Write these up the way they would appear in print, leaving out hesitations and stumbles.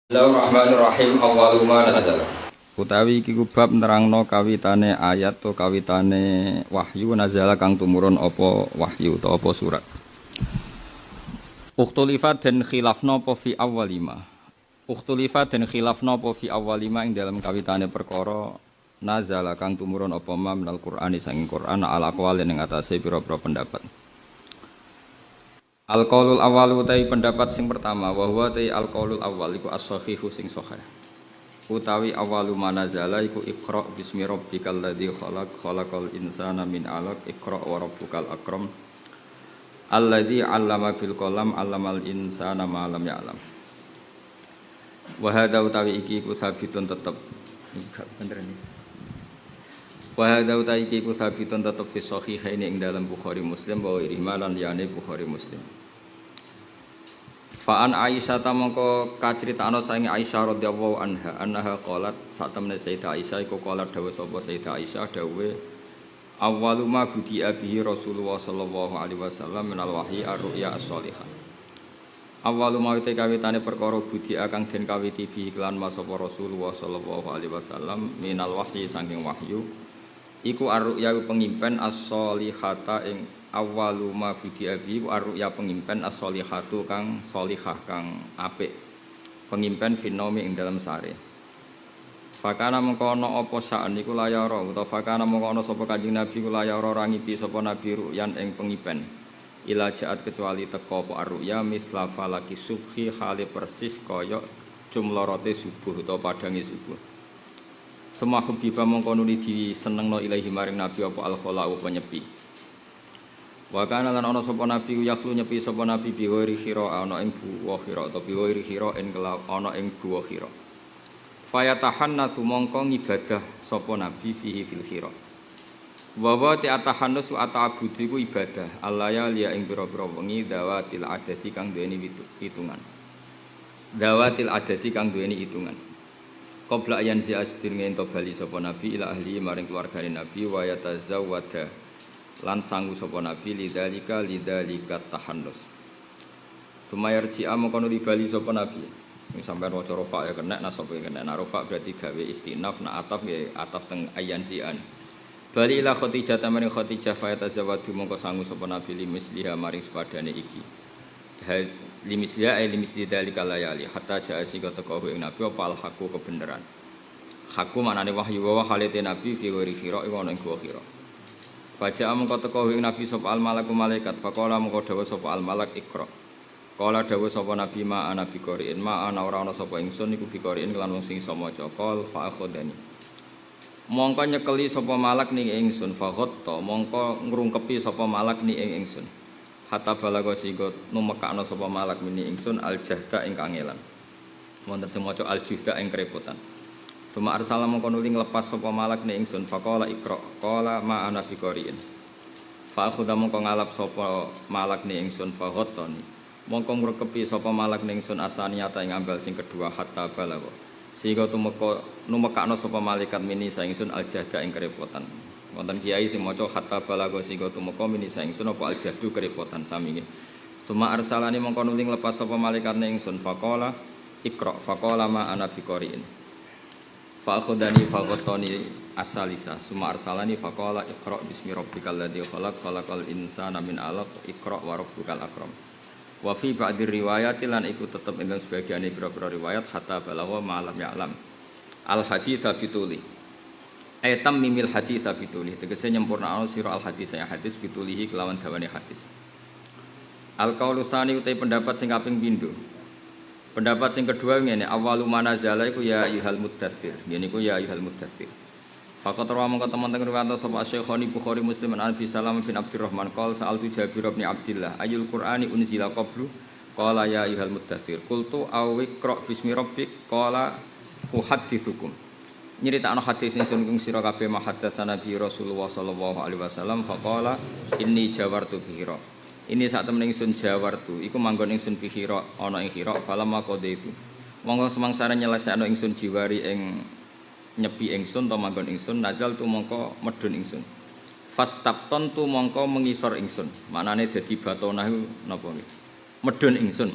Bismillahirrahmanirrahim. Awwalu ma nazala. Utawi iki bab nerangno kawitane ayat to kawitane wahyu nazala kang tumurun apa wahyu to apa surat. Ukhtulifat dan khilafna apa fi awwalima. Ukhtulifat dan khilafna apa fi awwalima ing dalam kawitane perkara nazala kang tumurun apa ma minal Qur'ani sanging Qur'an ala aqwal ning atase pira-pira pendapat. Al-qaulul awal utai pendapat sing pertama wa huwa tai al-qaulul awal iku as-sahihu sing sahih. Utawi awalu manazala iku iqra bismi rabbikal ladzi khalaqal insana min 'alaq iqra wa rabbukal akram alladzi 'allama bil qalam 'allamal insana ma lam ya'lam. Wa hadza utawi iki iku sabitun tetep bener ini. Wa hadza utawi iki iku sabitun tetep fi sahihaini ing dalam Bukhari Muslim wa irimalan liyane Bukhari Muslim. Fa'an Aisyah tamangka kacritakna saking Aisyah radhiyallahu anha qalat sak temene Sayyidah Aisyah iku qalat dawuh sapa Sayyidah Aisyah dawuhe awwalu ma budi'a bihi Rasulullah sallallahu alaihi wasallam minal wahyi ar-ru'ya as-shalihah. Awwalu ma te kawitane perkara budi'a kang den kawiti bihi lan sapa Rasulullah sallallahu alaihi wasallam minal wahyi saking wahyu iku ar-ru'ya pengimpen as-shalihata ing awwalu ma budi'a bihi ku ar-ru'ya pengimpen as-shalihatu kang shalihah kang apik pengimpen finomi ing dalam sare. Fakana mengko ana apa sa'an iku layara utawa fakana mengko ana sapa Kanjeng Nabi ku layara rangipi sapa Nabi ru'yan ing pengimpen ila jaat kecuali teka apa ar-ru'ya misla falaki subhi khali persis kaya jumlorote subuh utawa padange subuh. Semua hubiba mengko nuli disenengno ilahi maring Nabi apa al-khala apa nyepi. Wa kana lan ana sapa nabi yakhlu nyepi sapa nabi bi ghairi khira ana ing buwa khira utawa bi ghairi khira ing ana ing buwa khira. Fayatahannatsu mongko ngibadah sapa nabi fihi fil khira. Wa wa ta'tahannasu ata'budu iku ibadah allaya liya ing pira-pira wengi dawatil adadi kang duweni hitungan. Dawatil adadi kang duweni hitungan. Qabla ayan zi asdirnge ento bali sapa nabi ila ahli maring keluargane nabi wa yatazawwada lan sanggu sapa nabi lidzalika tahannus. Sumayarji amkono dibali sapa nabi. Ning sampeyan waca rafa ya kena nasab ya kena. Rafa berarti gawe istinaf na ataf ya ataf teng ayan zian. Bali ila Khadijah tamane Khadijah fa tazawwadu mongko sanggu sapa nabi limisliha maring sepadane iki. Limisliha ay limisli dzalika layali hatta ja'a sika teko ing nabi apa al haqu kebenaran. Haku maknane wahyu wa halite nabi fi ghairi khira iku ana ing gua khira. Faja'a mengko teka ing nabi sapa al malaku malaikat faqala mengko dawuh sapa al malak ikra. Qala dawuh sapa nabi ma ana bi qari'in ma ana ora ana sapa ingsun iku bi qari'in lan wong sing iso maca qol fa akhadani. Mongko nyekeli sapa malak ning ingsun fa ghatta mongko ngrungkepi sapa malak ning ingsun. Hatta balaga sigo numekakno sapa malak mini ingsun al jahda ing kangelan. Wonten sing maca al juhda ing kerepotan. Suma arsala mongko nuli nglepas sapa malak ning ingsun faqala ikra qala ma ana fi qari'in fa akhudha mongko ngalap sapa malak ning ingsun fa ghattani mongko ngrekepi sapa malak ning ingsun asaniyata ing ambal sing kedua hatta balagha sehingga numekakno sapa malaikat mini sa ingsun al jahda ing kerepotan. Wonten kiai sing maca hatta balagha sehingga tumeka mini sa ingsun apa al jahdu kerepotan sami nggih. Suma arsalani mongko nuli nglepas sapa malaikat ning ingsun faqala ikra faqala ma ana fi qari'in fa akhudani fa ghattani asalisa summa arsalani faqala iqra bismi rabbikal ladzi khalaqal insana min 'alaq iqra wa rabbukal akram. Wa fi ba'di riwayati lan iku tetep ing sebagiane pira-pira riwayat hatta balagha ma'lam ya'lam al hadits bituli aytam mimil hadits bituli tegese nyempurnakno sira al hadits ya hadis bitulihi kelawan dawane hadis. Al qaulu tsani utai pendapat sing kaping pindho. Pendapat sing kedua ngene, awalu manazala iku ya ayyuhal muddatsir. Ngene iku ya ayyuhal muddatsir. Faqat rawa mongko teman-teman riwayat sapa Syekhoni Bukhari Muslim an Abi Salam bin Abdurrahman qol sa'altu Jabir bin Abdillah ayul Qur'ani unzila qablu qala ya ayyuhal muddatsir qultu aw iqra bismi rabbik qala uhadditsukum. Nyritakno hadis sing sungguh sira kabeh mahaddatsana Nabi Rasulullah sallallahu alaihi wasallam faqala inni jawartu bihira. Ini saat temen ingsun jawartu iku manggon ingsun fi khira ana ing khira falamma qadaitu monggo semangsane nyelesekno ingsun jiwari ing nyepi ingsun to manggon ingsun nazal tu mongko medun ingsun fastapton tu mongko mengisor ingsun maknane dadi batonah napa nggih medun ingsun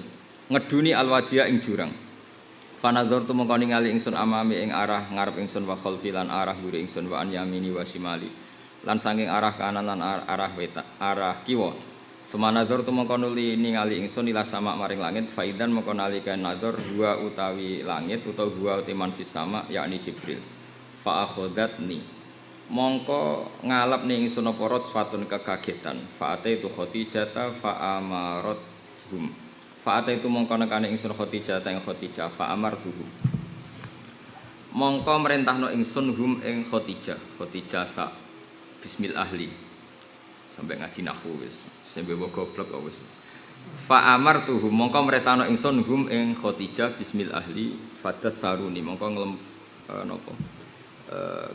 ngeduni alwadia ing jurang Fanadzor tu mengko ningali ingsun amami ing arah ngarep ingsun wa khalfi lan arah mburi ingsun wa an yamini wa shimali lan saking arah kanan lan arah wetan arah kiwa. Semanadzor tu mengko nuli ningali ingsun ila sama maring langit faidan mengko nalika nadzor dua utawi langit utawa dua utiman fis sama yakni Jibril. Fa akhadatni mongko ngalap ning ingsun apa rotfatun kekagetan fa ataitu Khadijah fa amarat hum. Fa'ata itu mongko nekane ingsun Khadijah ing Khadijah fa amartuhu. Mongko merintahno ingsun hum ing Khadijah sa bismil ahli. Sampai ngaji nahwu wis, sampe goblok kok wis. Fa amartuhu mongko merintahno ingsun hum ing Khadijah bismil ahli fadatsaruni mongko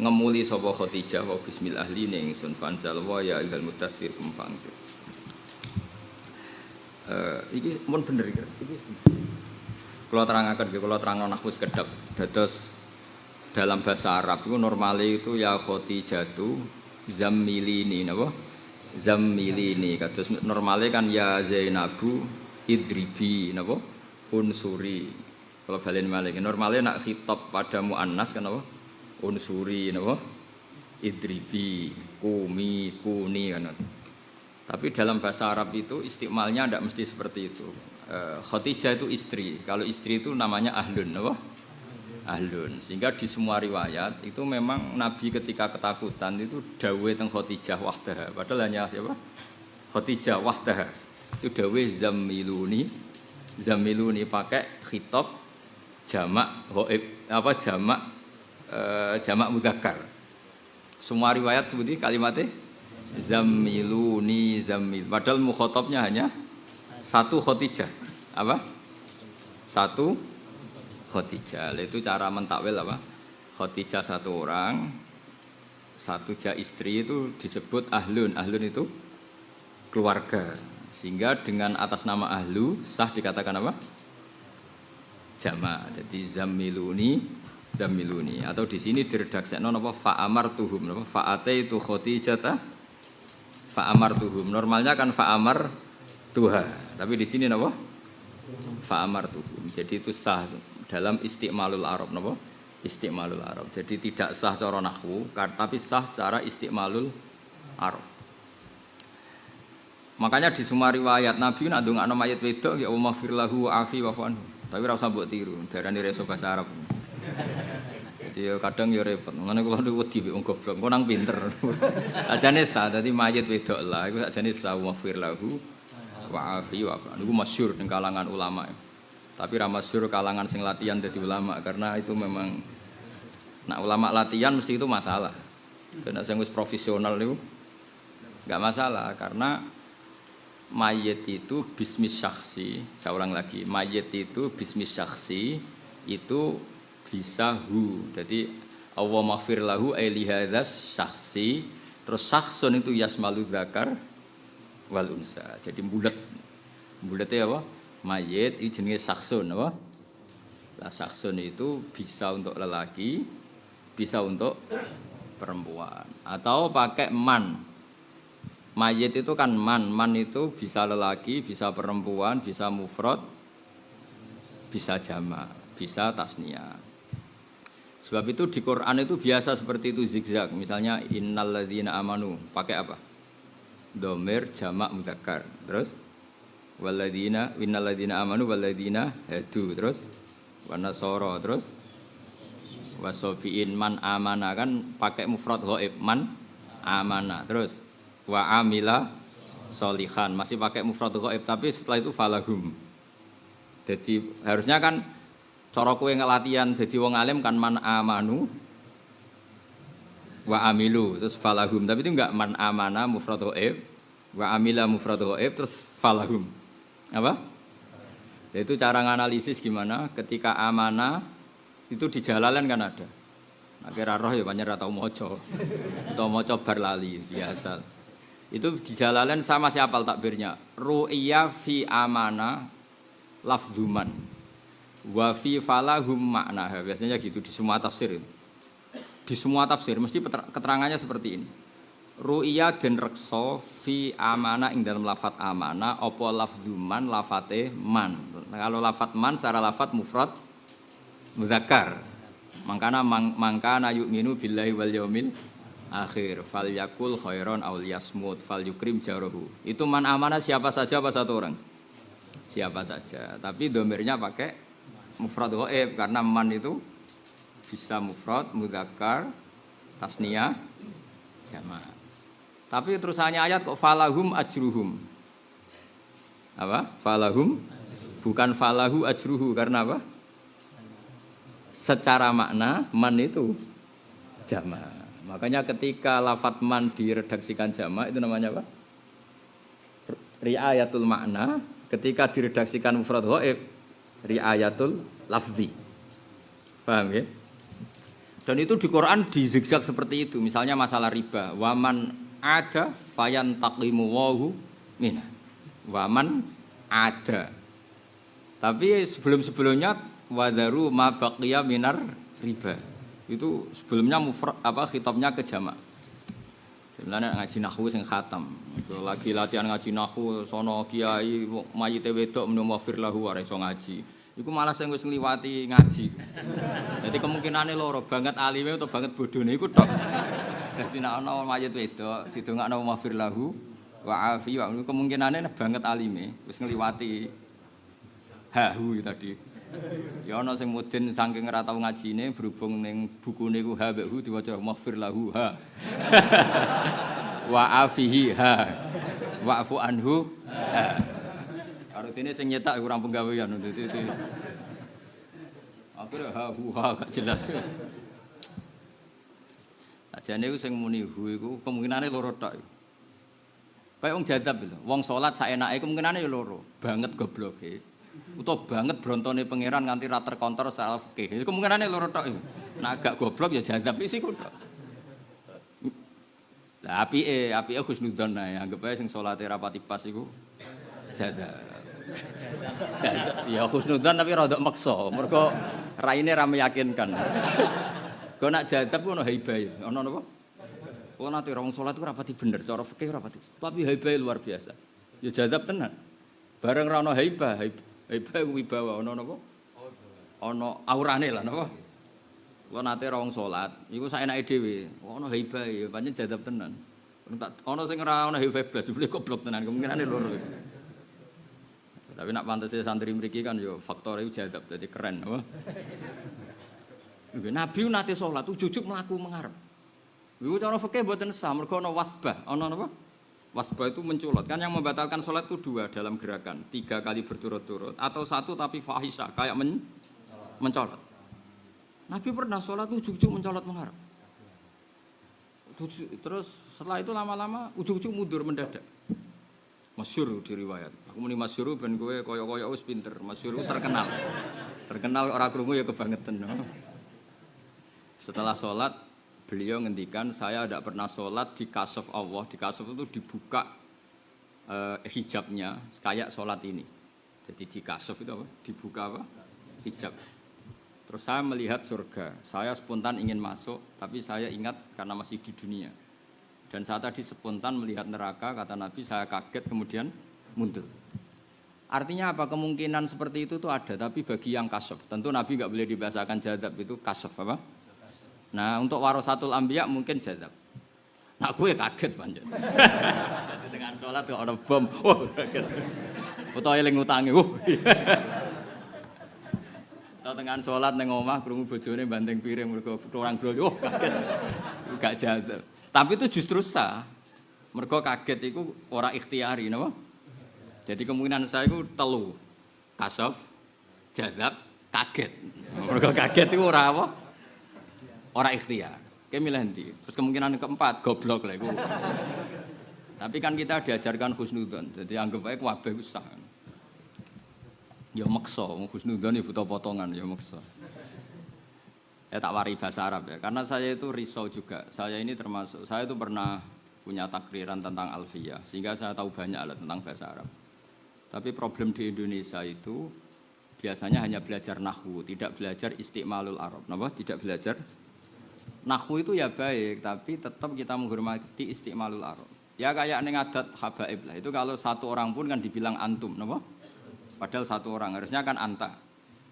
ngemuli sapa Khadijah wa bismil ahli ning ingsun fanzal wa ya ilal mutaffir kum fangju. Iki mun bener iki. Kula terangaken nggih, kula terangno nahwu sekedhap. Dados dalam bahasa Arab itu normale itu ya Khadijatu zammilini napa? Zammilini. Kados normale kan ya Zainabu idribi napa? Unsuri. Kalau balen malih normale nak khitab pada muannas kan napa? Unsuri napa? Idribi, kumi, kuni kan. Tapi dalam bahasa Arab itu istimalnya tidak mesti seperti itu. Khadijah itu istri. Kalau istri itu namanya ahlun, apa? Ahlun. Sehingga di semua riwayat itu memang Nabi ketika ketakutan itu dawe teng Khadijah wahdaha. Padahal hanya siapa? Khadijah wahdaha. Itu dawe zammiluni. Zammiluni pakai khitab jamak ghaib apa jamak mudzakkar. Semua riwayat seperti kalimatnya zammiluni zammil. Padahal mukhatabnya hanya satu Khadijah. Apa? Satu Khadijah. Itu cara mentakwil apa? Khadijah satu orang, satu istri itu disebut ahlun. Ahlun itu keluarga. Sehingga dengan atas nama ahlu sah dikatakan apa? Jama'. Jadi zammiluni zammiluni atau di sini diredaksekno napa fa amartuhum napa fa ataitu Khadijah fa amartuhum. Normalnya kan fa amar tuha, tapi di sini napa? Fa amartuhum. Jadi itu sah dalam istimalul Arab napa? Istimalul Arab. Jadi tidak sah cara nahwu, tapi sah secara istimalul Arab. Makanya di semua riwayat Nabi nak ndongakno mayit wedok ya Allahumma firlahu wa afi wa anhu. Tapi ora usah mbok tiru, darane reso bahasa Arab. Jadi kadang ya repot. Ngene kula niku wedi wong goblok, kok nang pinter. Ajane sah dadi mayit wedok lah iku ajane sah wa firlahu wa afi wa anhu. Niku masyhur ning kalangan ulama. Tapi ra masyhur kalangan sing latihan dadi ulama karena itu memang nak ulama latihan mesti itu masalah. Karena sing wis profesional niku enggak masalah karena mayit itu bismis syakhsi. Saya ulang lagi, mayit itu bismis syakhsi itu bisa hu. Jadi Allah maghfir lahu li hadzas syakhsi. Terus syakhsun itu yasmalu dzakar wal unsa. Jadi bulatnya apa? Mayit itu jenis syakhsun apa? Lah syakhsun itu bisa untuk lelaki, bisa untuk perempuan atau pakai man. Mayit itu kan man itu bisa lelaki, bisa perempuan, bisa mufrad, bisa jamak, bisa tasniyah. Sebab itu di Quran itu biasa seperti itu zigzag. Misalnya innalladzina amanu pakai apa? Dhamir jamak mudzakkar. Terus innalladzina amanu walladzina hadu. Terus wanasara. Terus wasofiin man amana kan pakai mufrad ghaib man amana. Terus wa amila sholihan masih pakai mufrad ghaib tapi setelah itu falahum. Jadi harusnya kan cara kowe ngelatihan dadi wong alim kan man amanu wa amilu terus falahum, tapi itu enggak man amana mufrad ghaib wa amila mufrad ghaib terus falahum. Apa? Itu cara nganalisis gimana ketika amana itu di Jalalain kan ada. Nah, kira roh ya pancen ra tau maca. Atau maca bar lali biasa. Itu di Jalalain sama siapa takbirnya? Ru'iyya fi amana lafdzuman wa fi falahum makna. Biasanya gitu di semua tafsir. Di semua tafsir mesti keterangannya seperti ini. Ru'iyya den reksa fi amana ing dalam lafat amana apa lafdzuman lafate man. Nah, kalau lafat man secara lafat mufrad Mudzakkar. Mangkana yu'minu billahi wal yaumil akhir falyakul khairon aw liyasmut falyukrim jarahu. Itu man amanah siapa saja apa satu orang? Siapa saja. Tapi domirnya pakai mufrad ghaib karena man itu bisa mufrad, mudzakkar, tasniyah, jamak. Tapi terusannya ayat kok falahum ajruhum. Apa? Falahum bukan falahu ajruhu karena apa? Secara makna man itu jamak. Makanya ketika lafadz man diredaksikan jamak itu namanya apa? Riayatul makna. Ketika diredaksikan mufrad ghaib riayatul lafzi. Paham ya? Dan itu di Quran dizigzag seperti itu. Misalnya masalah riba, waman ada fayan taqimu wahu minah. Waman ada. Tapi sebelumnya wadaru ma baqiya minar riba. Itu sebelumnya mufrad apa khitabnya ke jamak. Sebenarnya ngaji nahwu sing khatam. Lagi latihan ngaji nahwu sono kiai mayite wedok menawa wafir lahu ora iso ngaji. Iku malah sing wis ngliwati ngaji. Jadi kemungkinane loro, banget alime atau banget bodhone iku tok. Dadi nek ana mayit wedok didongakno wafir lahu wa afi wa kemungkinane banget alime wis ngliwati hahu tadi. Ya ana sing mudin saking ora tau ngajine berhubung ning bukune ku ha mek hu diwaca maghfir lahu ha. Wa afihi ha. Wa'fu anhu ha. Artine sing nyetak kurang penggawean dadi. Akhire ha hu ha gak jelas. Sajane iku sing muni hu iku kemungkinane loro tok. Kayak wong jadab lho, wong salat saenake kemungkinane ya loro, banget gobloke. Utawa banget brontone pangeran nganti ra terkontrol secara fikih. Kemungkinane loro tok iku. Nek agak goblok ya jadab isi ku tok. Lah apike husnudzon ae, anggap ae sing salate rapati pas iku jadab. Ya husnudzon tapi rada meksa, mergo raine ra meyakinkan. Kok nak jadab ku ono haibah, ono napa? Kok nate wong salat ku rapati bener, cara fikih rapati. Tapi haibah luar biasa. Ya jadab tenan. Bareng ra ono haibah wibawa ana napa? Ana aurane lah napa? Kuwi nate ra wong salat, iku saenake dhewe. Ana haibah ya pancen jadab tenan. Ana sing ora ana haibah blas, jebule goblok tenan, kemungkinane loro. Tapi nak pantese santri mriki kan ya faktor iku jadab dadi keren apa? Nabi nate salat ujug-ujug mlaku mengarep. Iku cara fikih mboten sah, mergo ana wasbah, ana napa? Wasbah itu menculot, kan yang membatalkan sholat itu dua dalam gerakan, 3 kali berturut-turut, atau satu tapi fahisah, kayak mencolot. Nabi pernah sholat ujug-ujug mencolot mengarep. Terus setelah itu lama-lama ujug-ujug mundur mendadak. Masyhur di riwayat. Aku muni masyhur ben kowe kaya-kaya wis pinter, masyhur terkenal. Terkenal ora krungu ya kebangetan. Setelah sholat beliau ngendikan, saya tidak pernah sholat di kasaf Allah. Di kasaf itu dibuka hijabnya kayak sholat ini. Jadi di kasaf itu apa? Dibuka apa? Hijab. Terus saya melihat surga. Saya spontan ingin masuk, tapi saya ingat karena masih di dunia. Dan saat tadi spontan melihat neraka, kata Nabi, saya kaget kemudian mundur. Artinya apa? Kemungkinan seperti itu tuh ada, tapi bagi yang kasaf. Tentu Nabi nggak boleh dibahasakan jadzab, itu kasaf apa? Nah untuk warasatul anbiya mungkin jadzab. Nah gue kaget panjang. Dengan sholat kok ada bom. Wah kaget. Utawa eling utange. Atau dengan sholat neng omah krungu bojone banting piring mergo kurang groyo. Kaget. Gak jadzab. Tapi itu justru sah. Mergo kaget iku ora ikhtiari napa? Jadi kemungkinan saya iku telu. Kasaf, jadzab, kaget. Mergo kaget iku ora apa? Ora ikhtiar. Kayak milih nanti. Terus kemungkinan keempat goblok lah iku. Tapi kan kita diajarkan husnudzon. Jadi anggap aja kabeh iku sah. Ya maksa, husnudzon ya butuh potongan ya maksa. Tak wari bahasa Arab ya. Karena saya itu risau juga. Saya ini termasuk, saya itu pernah punya takriran tentang alfiyah sehingga saya tahu banyak tentang bahasa Arab. Tapi problem di Indonesia itu biasanya hanya belajar nahwu, tidak belajar istiqmalul Arab. Kenapa? Tidak belajar nahwu itu ya baik, tapi tetap kita menghormati istiqmalul Arab. Ya kayak ning adat habaib lah. Itu kalau satu orang pun kan dibilang antum, napa? Padahal satu orang, harusnya kan anta.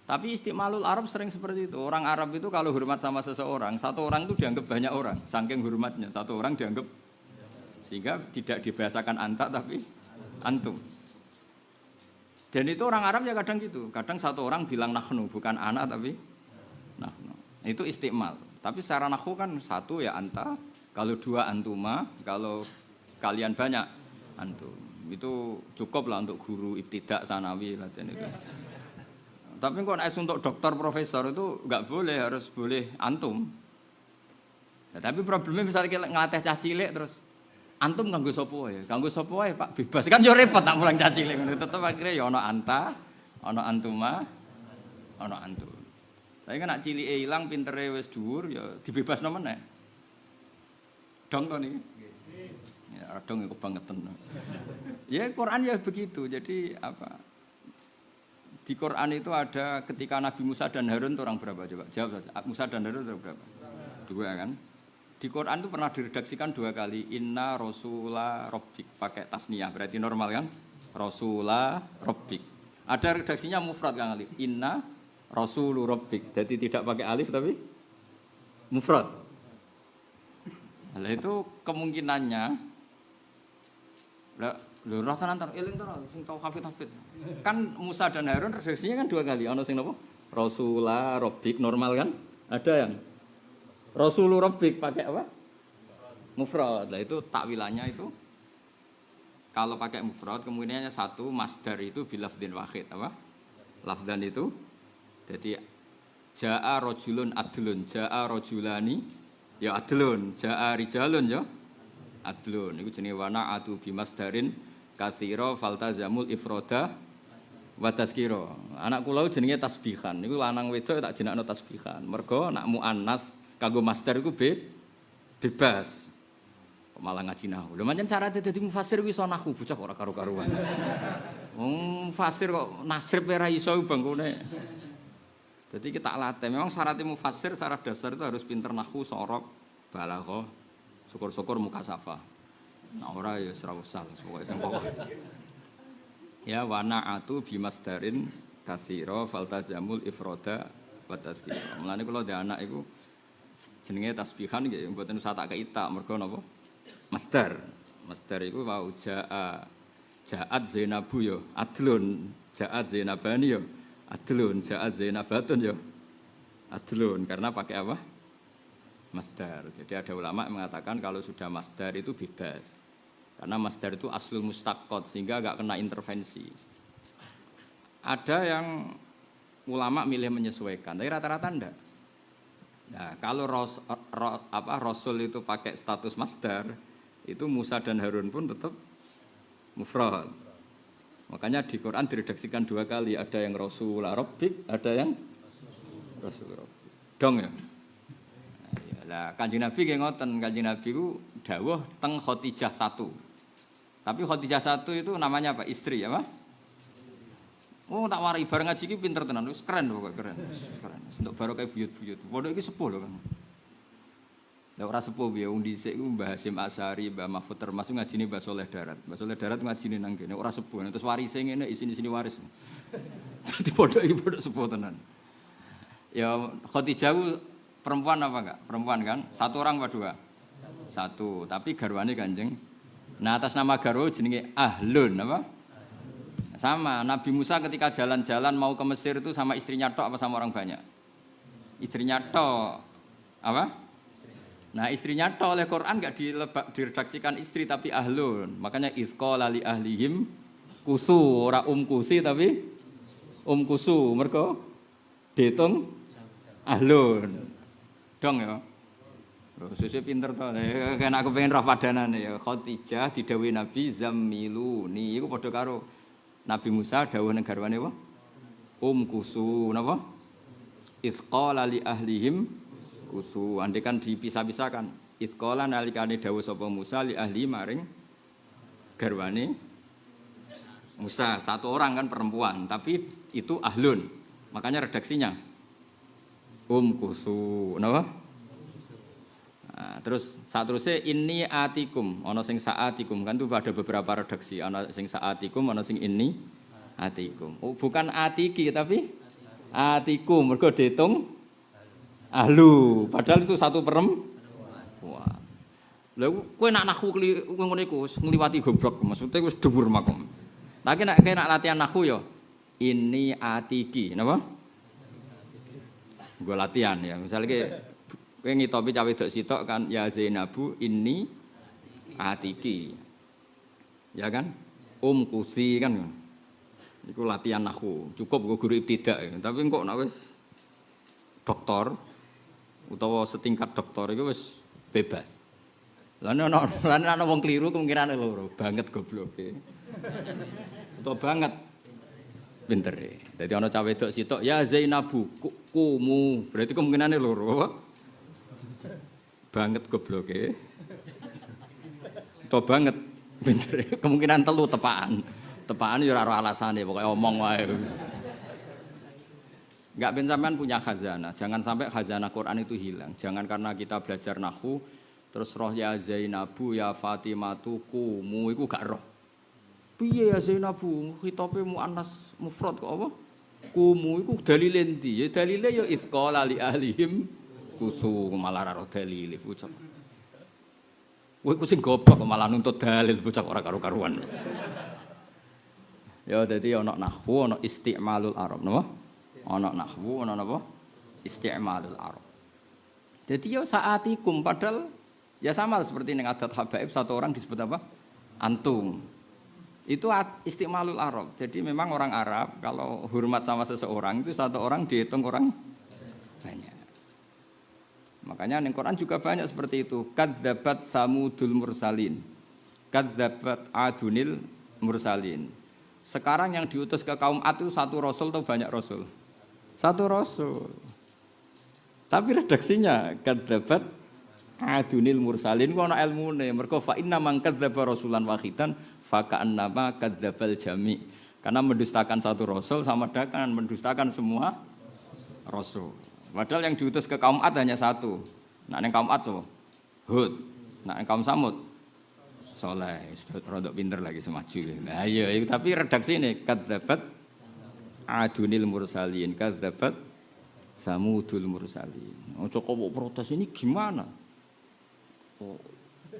Tapi istimalul Arab sering seperti itu. Orang Arab itu kalau hormat sama seseorang, satu orang itu dianggap banyak orang, saking hormatnya. Satu orang dianggap, sehingga tidak dibahasakan anta tapi antum. Dan itu orang Arab ya kadang gitu. Kadang satu orang bilang nahnu, bukan ana tapi nahnu. Itu istimal. Tapi secara nahwu kan satu ya anta, kalau dua antuma, kalau kalian banyak antum. Itu cukup lah untuk guru ibtidak sanawi latihan itu. Tapi kalau untuk dokter profesor itu nggak boleh, harus boleh antum. Ya, tapi problemnya misalnya kita ngelatih cah cilik terus antum kanggo sapa wae? Kanggo sapa wae Pak bebas kan yo repot tak mulang cah cilik ngono. Tetep akhirnya ya ana anta, ana antuma, ana antum. Tapi kan nak cilike ilang pintere wis dhuwur ya dibebasno meneh. Dong to niki. Ya dong iku kebangetan. Ya Quran ya begitu. Jadi apa? Di Quran itu ada ketika Nabi Musa dan Harun itu orang berapa coba? Jawab saja. Musa dan Harun itu berapa? Dua kan? Di Quran itu pernah diredaksikan 2 kali. Inna Rasulah Rabbik pakai tasniyah berarti normal kan? Rasulah Rabbik. Ada redaksinya mufrad Kang Ali. Inna Rasulu Rabbik. Jadi tidak pakai alif tapi mufrad. Nah, itu kemungkinannya lho roh tenan eling to sing tau hafid. Kan Musa dan Harun redaksinya kan 2 kali. Ana sing napa? Rasulah Rabbik normal kan? Ada yang Rasulur Rabbik pakai apa? Mufrad. Lah itu takwilannya itu kalau pakai mufrad kemungkinannya satu masdar itu bilafdin wahid apa? Lafdan itu jadi jaa rajulun adlun, jaa rajulani ya adlun, jaa rijalun ya adlun. Iku jenenge wana atu bimasdarin katsira faltazamul ifroda wa tazkira. Anak kula jenenge tasbihan. Niku lanang wedok tak jenakno tasbihan. Mergo nak muannas kanggo masdar iku bebas. Kok malah ngaji nahwu. Lha pancen syaratnya dadi mufasir kuwi iso nahwu bocah ora karo-karuan. Wong mufasir kok nasrib ora iso bangkune. Jadi kita latih. Memang syarat mufasir secara dasar itu harus pinter nahwu, sorok, balaghah, syukur-syukur mukasafah. Nah ora ya ora usah pokoke sing pokok. Ya wana'atu bimasdarin katsira faltazamul ifroda wa tazkira. Mulane kula ndek anak iku jenenge tasbihan nggih mboten usah tak keita mergo napa? Masdar. Masdar iku wau ja'at Zainabu ya adlun, ja'at Zainabani ya adlun, ja'at Zainabatun ya adlun karena pakai apa? Masdar. Jadi ada ulama yang mengatakan kalau sudah masdar itu bebas. Karena masdar itu aslul mustaqot sehingga enggak kena intervensi. Ada yang ulama milih menyesuaikan, tapi rata-rata enggak. Nah, kalau Rasul itu pakai status masdar, itu Musa dan Harun pun tetap mufrad. Makanya di Quran diredaksikan 2 kali, ada yang Rasul Rabbik, ada yang Rasul Rabbik. Dong ya. Lah Kanjeng Nabi nggih ngoten, Kanjeng Nabi ku dawuh teng Khadijah 1. Tapi Khadijah 1 itu namanya apa? Istri apa? Oh tak warai bareng ngaji iki pinter tenan, wis keren pokoknya keren. Keren. Untuk barokah buyut-buyut. Pondok iki sepuh lho, Kang. Lah ora sepuh piye wong dhisik ku Mbah Hasyim Asy'ari, Mbah Mahfud termasuk ngajine Mbah Saleh Darat. Mbah Saleh Darat ngajine nang kene ora sepuh. Terus warise ngene isine waris. Dadi pondok iki pondok sepuh tenan. Ya Khadijah ku perempuan apa enggak? Perempuan kan? 1 orang apa 2? 1. Tapi garwane Kanjeng. Nah atas nama garwa jenenge Ahlun apa? Sama Nabi Musa ketika jalan-jalan mau ke Mesir itu sama istrinya tok apa sama orang banyak? Istrinya tok. Apa? Nah istrinya tok oleh Quran enggak diredaksikan istri tapi Ahlun. Makanya izqala li ahlihim kusu ora kusi tapi kusu. Mergo dihitung Ahlun. Dong ya. Susu pinter to. Kan aku pengen roh padanane ya. Khadijah didhawuhi Nabi zammiluni. Iku padha karo Nabi Musa dawuh nang garwane apa? Kusu napa? Izqala li ahlihim kusu. Andai kan dipisah-pisahkan. Izqala nalikane dawuh sapa Musa li ahli maring garwane Musa. 1 orang kan perempuan, tapi itu Ahlun. Makanya redaksinya kusu napa? Nah, terus saat terusnya ini atikum, ono sing saatikum kan itu ada beberapa redaksi, ono sing saatikum, ono sing ini atikum. Oh, bukan atiki tapi atiku mergo diitung ahlu. Padahal itu satu perempuan. Lha kowe nak nahwu ngono iku ngliwati goblok, maksudnya wis dhuwur makom. Tapi nek latihan nahwu ya ini atiki, napa? Gue latihan ya. Misalnya kowe ngitopi cawe wedok sitok kan ya Zainabu ini atiki. Ya kan? Kusi kan. Iku latihan nahwu. Cukup gue guru ibtidak ya. Tapi kok nek wis doktor utawa setingkat doktor iku wis bebas. Lan ana wong kliru kemungkinane loro, banget gobloke. Utawa banget pintere. Dadi ana cawe wedok sitok ya Zainabu kumu. Berarti kemungkinane loro. Banget gobloke. Utawa banget pintere. Kemungkinan telu tepaan. Tepaan ya ora ora alasane, pokoke omong wae. Enggak ben sampean punya khazanah. Jangan sampai khazanah Quran itu hilang. Jangan karena kita belajar nahwu terus roh ya Zainabu ya Fatimatu kumu iku gak roh. Piye ya Zainabu khitabe muannas mufrad kok apa? Kumu iku dalile ndi? Ya dalile ya isqala li ahlihim kusu malah ora roh dalile bocah. Kowe ku sing goblok malah nuntut dalil bocah ora karo-karuan. Ya dadi ana nahwu ana isti'malul arab napa? Ana nahwu ana napa? Isti'malul arab. Jadi ya saatikum padahal ya sama seperti yang adat habaib satu orang disebut apa? Antum. Itu istimalul Arab. Jadi memang orang Arab kalau hormat sama seseorang itu satu orang dihitung orang banyak. Makanya di Quran juga banyak seperti itu. Kadzabat Samudul Mursalin. Kadzabat Adunil Mursalin. Sekarang yang diutus ke kaum Ad itu satu rasul atau banyak rasul? Satu rasul. Tapi redaksinya kadzabat Adunil Mursalin ku ana ilmune mergo fa inna man kadzdzaba rasulan wahidan fa ka'annama kadzdzabal jami. Karena mendustakan satu rasul sama dengan mendustakan semua rasul. Padahal yang diutus ke kaum Ad hanya satu. Nah ning kaum Ad sapa? Hud. Nah ning kaum Samud Saleh. Rodok pinter lagi semaju. Nah iya tapi redaksi ini kadzabat Adunil Mursalin kadzabat Samudul Mursalin. Ojo kok protes ini gimana?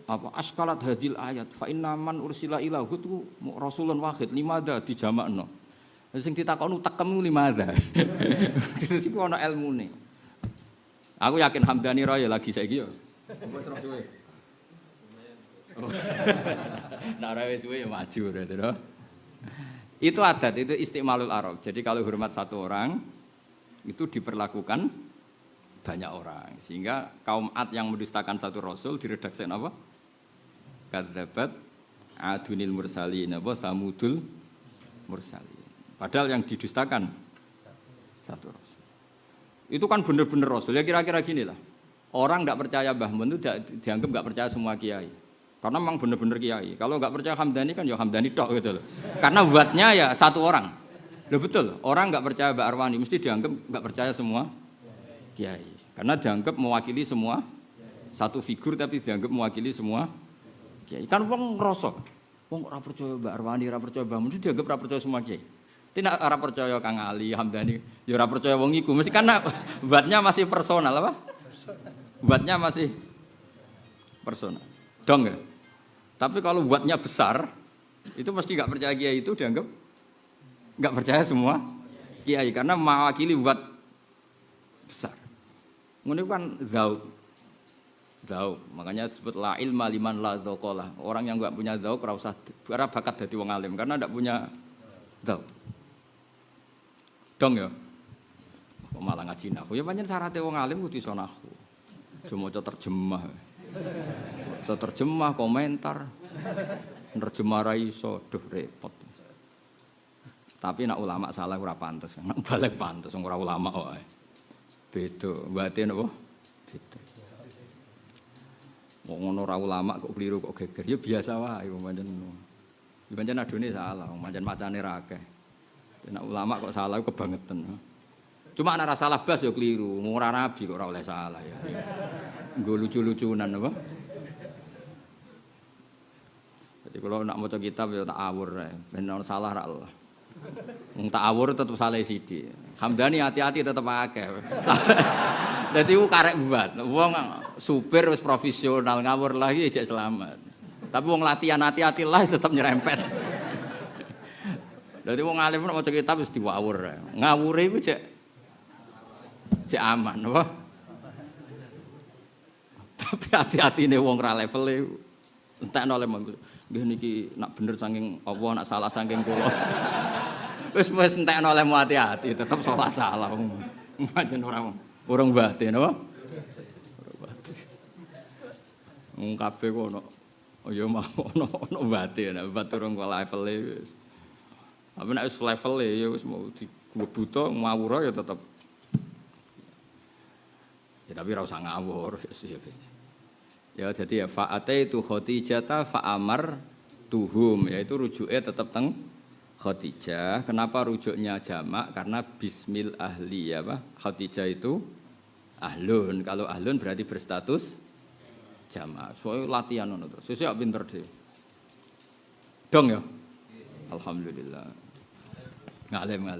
Apa askalat hadil ayat fa inna man ursila ila hud rasulun wahid limada dijamakno sing ditakoni tekemu limada itu iku ana ilmune aku yakin Hamdani Raya lagi saiki ya wis terus suwe nah wis suwe ya maju berarti no? Itu adat itu istimalul arab jadi kalau hormat satu orang itu diperlakukan banyak orang sehingga kaum Ad yang mendustakan satu rasul diredaksikan apa? Kadzabat Adunil Mursalin apa Samudul Mursalin. Padahal yang didustakan satu rasul. Itu kan benar-benar rasul. Ya kira-kira gini lah. Orang enggak percaya Mbah Mun itu dianggap enggak percaya semua kiai. Karena memang benar-benar kiai. Kalau enggak percaya Hamdani kan ya Hamdani tok gitu loh. Karena buatnya ya satu orang. Loh betul. Orang enggak percaya Mbak Arwani mesti dianggap enggak percaya semua kiai. Karena dianggap mewakili semua satu figur tapi dianggap mewakili semua kiai. Kan wong ngrasa, wong ora percaya Mbak Arwani, ora percaya Mbah Mun, dianggap ora percaya semua kiai. Tidak ora percaya Kang Ali, Hamdani, ya ora percaya wong iku. Mesti karena buatnya masih personal apa? Buatnya masih personal. Dong ya. Tapi kalau buatnya besar, itu mesti enggak percaya kiai itu dianggap enggak percaya semua kiai karena mewakili buat besar. Ngono kan zauq. Makanya disebut la ilma liman la zauqalah. Orang yang enggak punya zauq ora usah ora bakat dadi wong alim karena ndak punya zauq. Dong ya. Kok malah ngaji nahwu. Ya pancen syaratnya wong alim kudu iso nahwu. Cuma maca terjemah. Terjemah komentar. Nerjemah ra iso, duh repot. Tapi nak ulama salah ora pantes. Nak balik pantes wong ora ulama wae. Beda, batin apa? Beda. Wong ngono ora ulama kok keliru kok geger. Ya biasa wae wong pancen. Ya pancen adone salah, wong pancen macane ra akeh. Nek ulama kok salah kebangetan. Cuma nek ora salah blas ya keliru. Wong ora nabi kok ora oleh salah ya. Nggo lucu-lucunan apa? Jadi kalau nak maca kitab ya tak awur ae. Ben ana salah ra Allah. Wong ta'awur tetep saleh sithik. Hamdani hati-hati tetep akeh. Dadi ku karek buat. Wong supir wis profesional ngawur lagi jek selamat. Tapi wong latihan hati-hati lah tetep nyerempet. Dadi wong alim nek maca kitab wis diwawur. Ngawure iku jek aman, apa? Tapi hati-hatine wong ra levele entekno le nggih niki nak bener saking Allah nak salah saking kula. Wis entekno le hati-hati tetep salah Pancen urung batin apa? Urung batin. Wong kabeh ku ono ya mau ono batin, bat urung level wis. Tapi nek wis level ya wis mau dibuta ngawur ya tetep. Ya tapi ora usah ngawur ya. Ya jadi ya fa'ataitu Khadijah fa'amar tuhum yaitu rujuknya tetap teng Khadijah. Kenapa rujuknya jamak? Karena bismil ahli ya Pak. Khadijah itu ahlun. Kalau ahlun berarti berstatus jamak. Soalnya latihan ngono terus. Sesuk pinter dhewe. Dong ya. Alhamdulillah. Ngalim.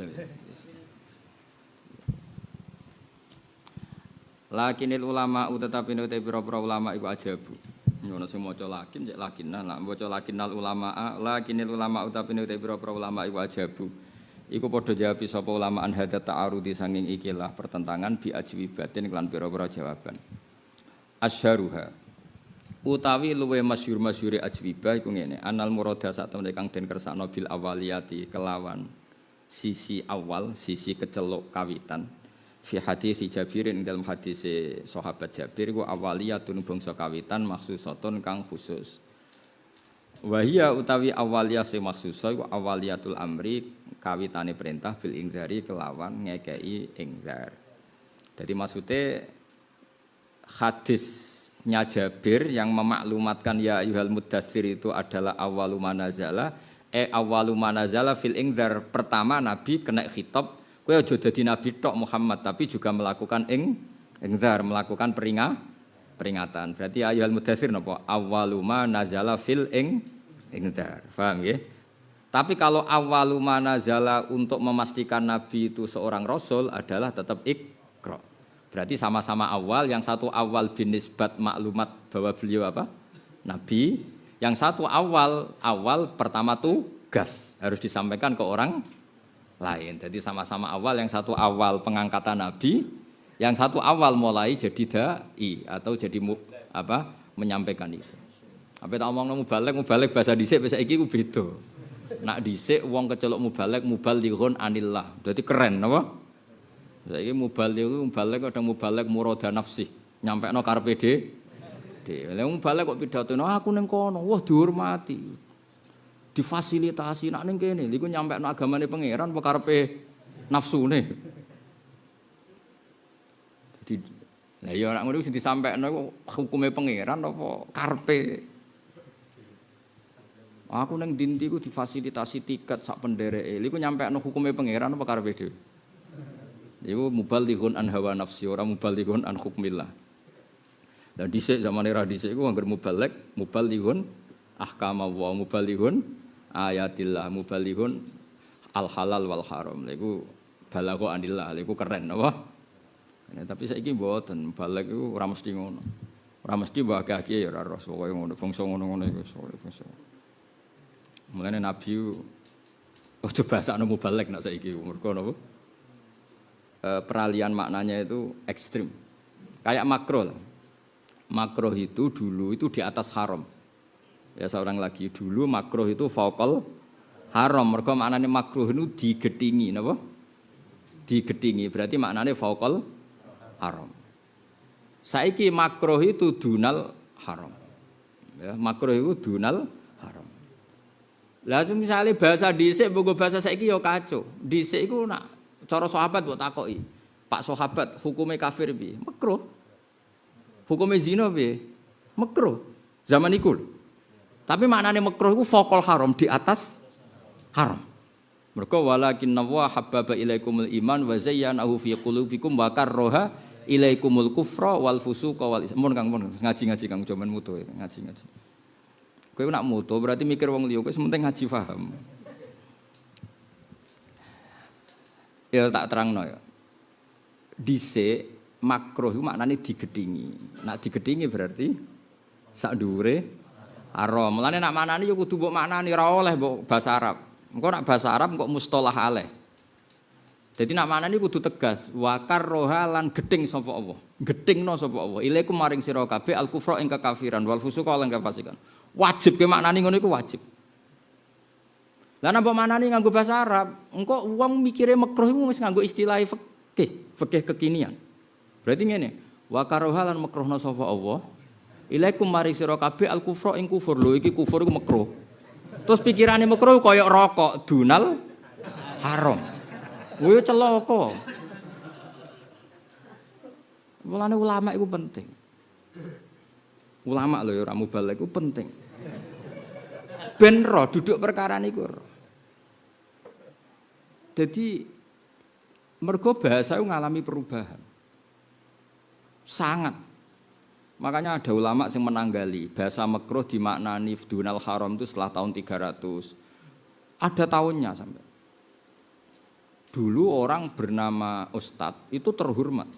Lakinil ulama tetapi nek pira-pira ulama iku ajabu. Ngono sing maca lakin cek lakinan lah maca lakinnal ulama lakinil ulama tetapi nek pira-pira ulama iku ajabu. Iku padha jawab sapa ulama an hadat ta'arudi sanging ikilah pertentangan bi ajwibatin kelan pira-pira jawaban. Asharuha utawi luwe masyhur-masyhure ajwibah iku ngene anal murada sak temene kang den kersakno bil awaliyati kelawan sisi awal sisi keceluk kawitan. Fi hadis Jabirin dalam hadis sahabat Jabir ku awaliyatun bangsa kawitan maksusatun kang khusus. Wa hiya utawi awaliyah se maksusa iku awaliyatul amri kawitane perintah bil ingzari kelawan ngekei ingzar. Jadi maksudnya hadisnya Jabir yang memaklumatkan ya ayyuhal muddatsir itu adalah awalu manazala awalu manazala fil ingzar pertama Nabi kena khitab. Kowe aja dadi nabi tok Muhammad tapi juga melakukan ingzar, melakukan peringatan. Berarti ayyuhal muddatsir napa? Awwaluma nazala fil ingzar. Paham nggih? Tapi kalau awwaluma nazala untuk memastikan nabi itu seorang rasul adalah tetap iqra. Berarti sama-sama awal, yang satu awal binisbat maklumat bahwa beliau apa? Nabi. Yang satu awal pertama tugas harus disampaikan ke orang lain. Jadi sama-sama awal, yang satu awal pengangkatan Nabi, yang satu awal mulai jadi dai atau jadi menyampaikan itu. Apa tak omong mubalek bahasa dhisik bahasa iki ku beda. Nak dhisik wong kecelok mubalighun anillah. Berarti keren apa? Saiki mubalek kadang mubalek murada nafsi, nyampekno karepe dhewe. Lah mubalek kok pidatone aku ning kono, wah dihormati. Difasilitasi nak ning kene iku nyampekno agamane pangeran apa karepe nafsune. Dadi lah ya nek ngono sing disampekno hukume pangeran apa karepe. Aku ning dinti ku difasilitasi tiket sak pendereke. Iku nyampekno hukume pangeran apa karepe dhewe. Iku mubalighun an hawa nafsi ora mubalighun an hukmillah. Lah dhisik zamane ra dhisik iku anggere mubalighun ahkama wa mubalighun ayatillah mubalighun al halal wal haram. Iku balagho anillah, iku keren apa? Ya, tapi saiki mboten, balag iku ora mesti ngono. Ora mesti mbah-mbah ya ora ros pokoke ngono, bangsa ngono-ngono iku bangsa. Mulane nabi ojo basakno mubalig nek saiki mergo napa? Peralihan maknanya itu ekstrim. Kayak makro lah. Makruh itu dulu itu di atas haram. Ya seorang lagi dulu makruh itu fauqal haram. Mergo maknane makruh itu digedhingi napa? Digedhingi berarti maknane fauqal haram. Saiki makruh itu dunal haram. Ya, makruh itu dunal haram. Lah misalnya bahasa dhisik mbok bahasa saiki ya kacau. Dhisik iku nak cara sahabat mbok takoki. Pak sahabat hukume kafir piye? Makruh. Hukume zina piye? Makruh. Zaman iku. Tapi maknane makruh iku faqal haram di atas haram. Mergo walakinna wa habbaba ilaikumul iman wa zayyanahu fi qulubikum wa karraha ilaikumul kufra wal fusuqa wal ism. Mun Kang ngaji-ngaji Kang jaman mutu ngaji-ngaji. Kowe nak mutu berarti mikir wong liya kowe sementing ngaji paham. Ya tak terangno ya. Dhisik makruh iku maknane digedhingi. Nek digedhingi berarti sak dhuwure haram. Mulane nak maknani ya kudu mbok maknani ora oleh mbok basa Arab. Engko nak basa Arab kok mustalah aleh. Jadi nak maknani kudu tegas. Wa karroha lan gedhing sapa Allah. Gedhingno sapa Allah. Ilaikum maring sira kabeh al-kufra ing kekafiran wal fusuqa lan kafasikan. Wajib ke maknani ngono iku wajib. Lah nek mbok maknani nganggo basa Arab, engko wong mikire makruh iku wis nganggo istilah fikih kekinian. Berarti ngene, wa karroha lan makruhna sapa Allah. Ilaikum maring sira kabeh al-kufra ing kufur. Lho iki kufur iku makruh. Terus pikirane makruh kaya rokok, dunal haram. Kuwi celaka. Mulane ulama iku penting. Ulama lho ya ora mubalek iku penting. Ben ro duduk perkara niku. Jadi mergo bahasa itu ngalami perubahan. Sangat. Makanya ada ulama yang menanggali bahasa makruh dimaknani dunal haram itu setelah tahun 300. Ada tahunnya sampai. Dulu orang bernama Ustadz itu terhormat.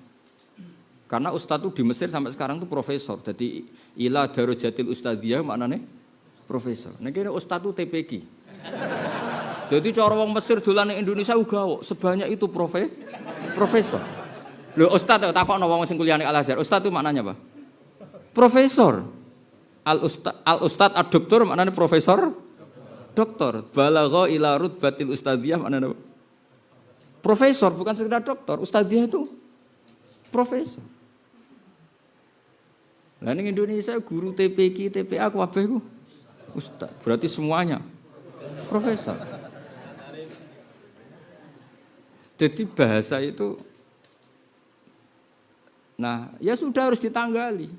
Karena Ustadz itu di Mesir sampai sekarang itu profesor. Jadi ila darujatil ustadziyah maknanya profesor. Nah kira Ustadz itu TPQ. Jadi cara wong Mesir dolan ning Indonesia uga sebanyak itu profesor. Lho Ustadz takokno wong sing kuliah ning Al Azhar. Ustadz itu maknanya apa? Profesor. Al Ustadz ad-doktor maknanya profesor doktor. Balagha ila rutbatil ustadziyah maknanya apa? Profesor bukan sekedar doktor. Ustadziyah itu profesor. Lah ning Indonesia guru TPQ, TPA kabeh iku ustaz. Berarti semuanya profesor. Jadi bahasa itu nah, ya sudah harus ditanggali.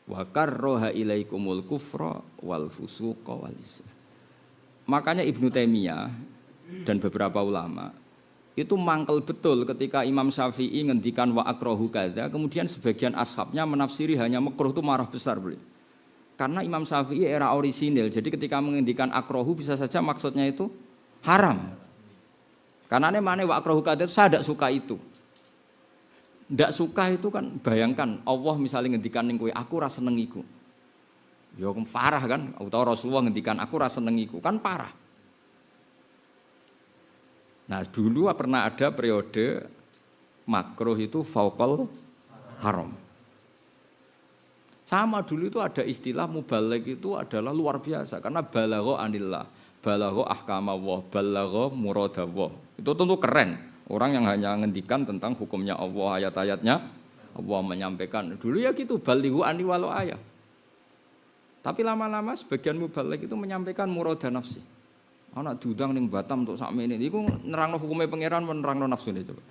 Wa karroha ilaikumul kufra wal fusuqa wal isyan. Makanya Ibnu Taimiyah dan beberapa ulama itu mangkel betul ketika Imam Syafi'i ngendikan wa akrahu kadza, kemudian sebagian ashabnya menafsiri hanya makruh itu marah besar boleh. Karena Imam Syafi'i era orisinil, jadi ketika mengendikan akrahu bisa saja maksudnya itu haram. Karena mana wa akrahu kadza saya tidak suka itu. Tidak suka itu kan bayangkan Allah misalnya ngendikan ning kowe aku ora seneng iku. Ya parah kan, utawa Rasulullah ngendikan aku ora seneng iku kan parah. Nah dulu pernah ada periode makruh itu fauqal haram. Sama dulu itu ada istilah mubaligh itu adalah luar biasa karena balagha anillah, balagha ahkamullah, balagha muradallah. Itu tentu keren. Orang yang hanya ngendikan tentang hukumnya Allah, ayat-ayatnya Allah menyampaikan. Dulu ya gitu, balighu ani walau ayat. Tapi lama-lama sebagian mubaligh itu menyampaikan murada nafsi. Anak diundang ning Batam untuk sakmene niku nerangno hukume pangeran men nerangno nafsune coba.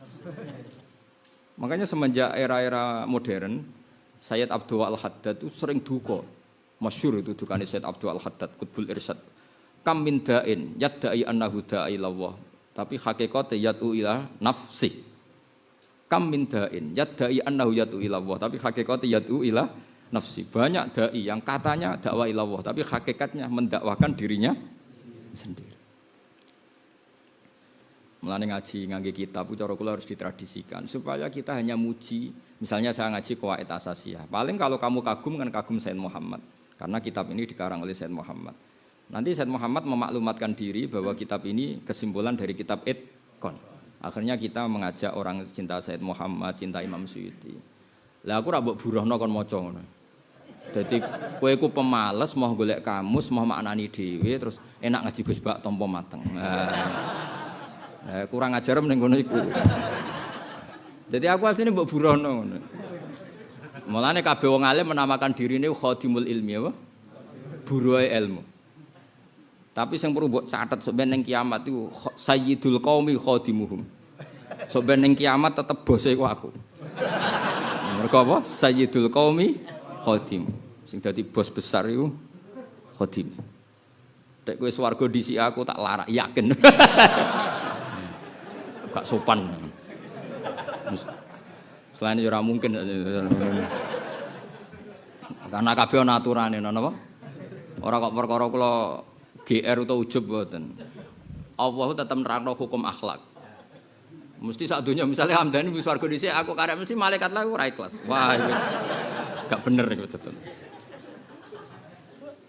Makanya semenjak era-era modern, Sayyid Abdul Al-Haddad itu sering duka. Masyhur itu dukane Sayyid Abdul Al-Haddad Qutbul Irsyad. Kam min da'in yadda'i annahu da'i ilallah, tapi hakikate yad'u ila nafsi. Kam min da'in yadda'i annahu yad'u ilallah, tapi hakikate yad'u ila nafsi. Banyak dai yang katanya dakwah ilallah, tapi hakikatnya mendakwakan dirinya sendiri. Mulane ngaji ngangge kitab cara kula harus ditradisikan supaya kita hanya muji. Misalnya saya ngaji Qawaid Asasiyah. Paling kalau kamu kagum kan kagum Sayyid Muhammad. Karena kitab ini dikarang oleh Sayyid Muhammad. Nanti Sayyid Muhammad memaklumatkan diri bahwa kitab ini kesimpulan dari kitab Itqan. Akhirnya kita mengajak orang cinta Sayyid Muhammad, cinta Imam Suyuti. Lah aku ra mbok buruhno kon maca ngono. Dadi kowe ku pemales mau golek kamus, mau maknani dhewe terus enak ngaji Gus Bak tampa mateng. Kurang ajar ning ngono iku. Jadi aku asline mbok burono ngono. Mulane kabeh wong alim menamakan dirine khadimul ilmi apa? Buruhe ilmu. Tapi sing perlu mbok catet sok ben ning kiamat iku sayyidul qaumi khadimuhum. Sok ben ning kiamat tetep bose iku aku. Mergo apa? Sayyidul qaumi khadim. Sing dadi bos besar iku khadim. Nek kowe swarga dhisik aku tak larak yakin. Gak sopan. Selain itu ora mungkin. Karena kabeh ana aturane napa? Ora kok perkara kula GR utawa ujub mboten. Allah tetep nerangno hukum akhlak. Mesti sak donya misale Hamdani wis swarga dhisik aku karep mesti malaikat lah ora ikhlas. Wah wis gak bener iku tenan.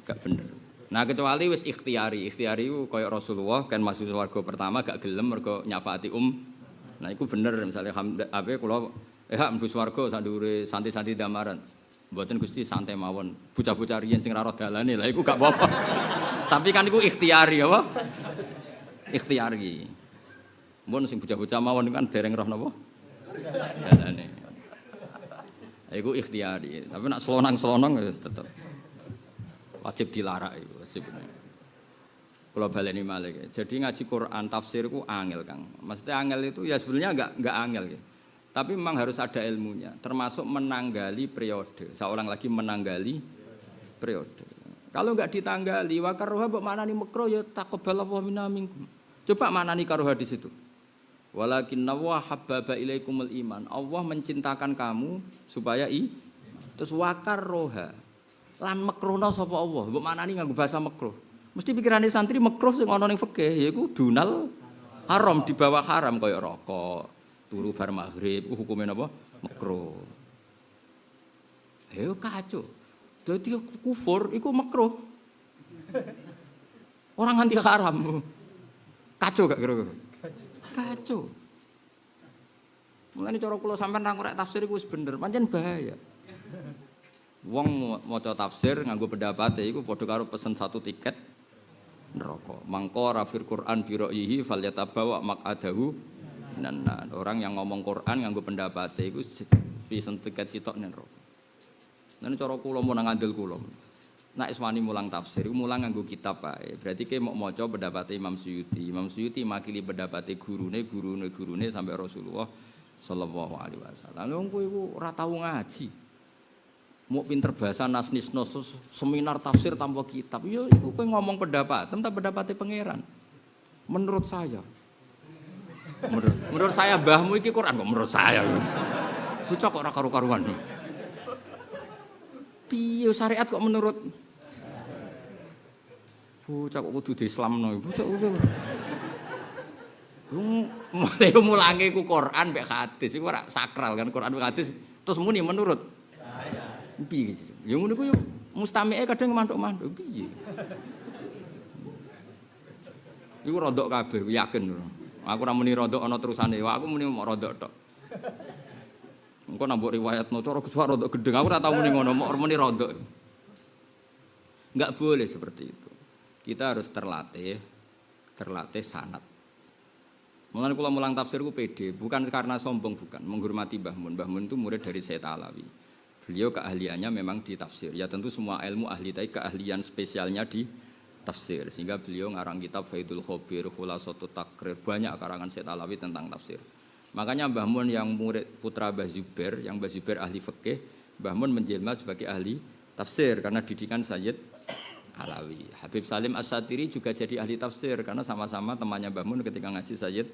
Gak bener. Nah kecuali wis ikhtiari iku kaya Rasulullah kan masuk swarga pertama gak gelem mergo nyafaati Nah iku bener misale kula mlebu swarga sak dhuwure santi-santi damaran. Mboten Gusti santai mawon. Bocah-bocah riyen sing ra ro dalane lah iku gak apa-apa. Tapi kan iku ikhtiari apa? Ikhtiari. Mun sing bocah-bocah mawon kan dereng roh napa? Dalane. Iku ikhtiari. Tapi nek selonang-selonang wis tetep wajib dilarak iku, wajib. Kula baleni malih. Jadi ngaji Quran tafsir ku angel, Kang. Maksudnya angel itu ya sebenarnya enggak angel ya. Tapi memang harus ada ilmunya, termasuk menanggali periode. Seorang lagi menanggali periode. Kalau enggak ditanggali, wa karuha mbok maknani makruh ya taqabbalallahu minna minkum. Coba maknani karuha di situ. Walakinna wa habbaba ilaikumul iman. Allah mencintakan kamu supaya terus wa karuha. Lan makruhna sapa Allah? Mbok maknani nganggo bahasa makruh. Mesti pikirane santri makruh sing ana ning fikih yaiku dunal haram di bawah haram kaya rokok. Turu bar maghrib hukume napa? Makruh. Ayo kacau. Dadi kufur iku makruh. Orang anti haram. Kacau gak kira-kira? Kacau. Mulane cara kula sampean ra korek tafsir iku wis bener, pancen bahaya. Wong maca tafsir nganggo pendapate iku padha karo pesen satu tiket neraka. Mangko rafir Quran bi ra'yihi falyatabawa maq'adahu. Nah, orang yang ngomong Quran nganggo pendapate iku pesen tiket sitok ning neraka. Nene cara kula mun ngandel kula. Nek iswani mulang tafsir, mulang nganggo kitab ae. Berarti ke mau maca pendapate Imam Suyuti. Imam Suyuti makili pendapate gurune sampai Rasulullah sallallahu alaihi wasallam. Lha kowe iku ora tau ngaji. Mau pinter bahasa nas-nisnos seminar tafsir tanpa kitab. Ya iku kowe ngomong pendapat, tentang pendapate pangeran. Menurut saya. Menurut saya mbahmu iki Quran kok menurut saya. Bocah kok ora karu-karuan. Piye syariat kok menurut bocah kok kudu diislamno. Bocah kuwi. Mulange ku Quran mek hadis iku ora sakral kan Quran mek hadis terus muni menurut saya. Piye iki? Ya ngono ku yo mustami'e kadang mantuk-mantuk piye. Iku rodok kabeh yakin. Aku ora muni rodok ana terusane. Aku muni mok rodok tok. Engko nambah riwayatno cara Gus rodok gedeng. Aku ora tau muni ngono, mok muni rodok. Enggak boleh seperti itu. Kita harus terlatih sanad. Mulane kula mulang tafsirku pede, bukan karena sombong bukan, menghormati Mbah Mun. Mbah Mun itu murid dari Sayyid Alawi. Beliau keahliannya memang di tafsir. Ya tentu semua ilmu ahli tapi keahlian spesialnya di tafsir. Sehingga beliau ngarang kitab Faidul Khobir, Khulasatut Takrir, banyak karangan Sayyid Alawi tentang tafsir. Makanya Mbah Mun yang murid putra Mbah Zubair, yang Mbah Zubair ahli fikih, Mbah Mun menjelma sebagai ahli tafsir karena didikan Sayyid Alawi. Habib Salim As-Satiri juga jadi ahli tafsir karena sama-sama temannya Mbah Mun ketika ngaji Sayyid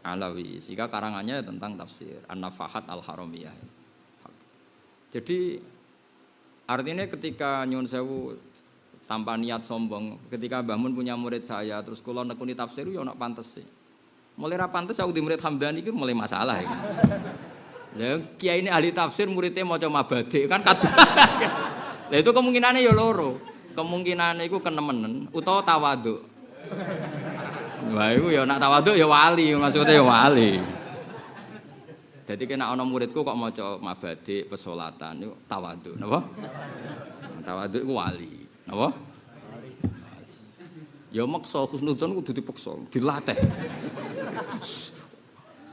Alawi. Sehingga karangannya tentang tafsir An-Nafahat Al-Haramiyah. Jadi artinya ketika nyuwun sewu tanpa niat sombong, ketika Mbah Mun punya murid saya terus kula nekuni tafsir yo ana pantes sih. Mulai ra pantes aku di murid Hamdani iki mulai masalah iki. Lah kiai ini ahli tafsir muridnya maca mabade kan kadang. Lah itu kemungkinannya ya loro. Kemungkinannya iku kenemenen utawa tawaduk. Wah iku ya nak tawaduk ya wali, maksudnya ya wali. Jadi kena ana muridku kok maca mabade pesolatan niku tawaduk, napa? Tawaduk iku wali, napa? Wali. Ya maksa husnudzon kudu dipaksa, dilatih.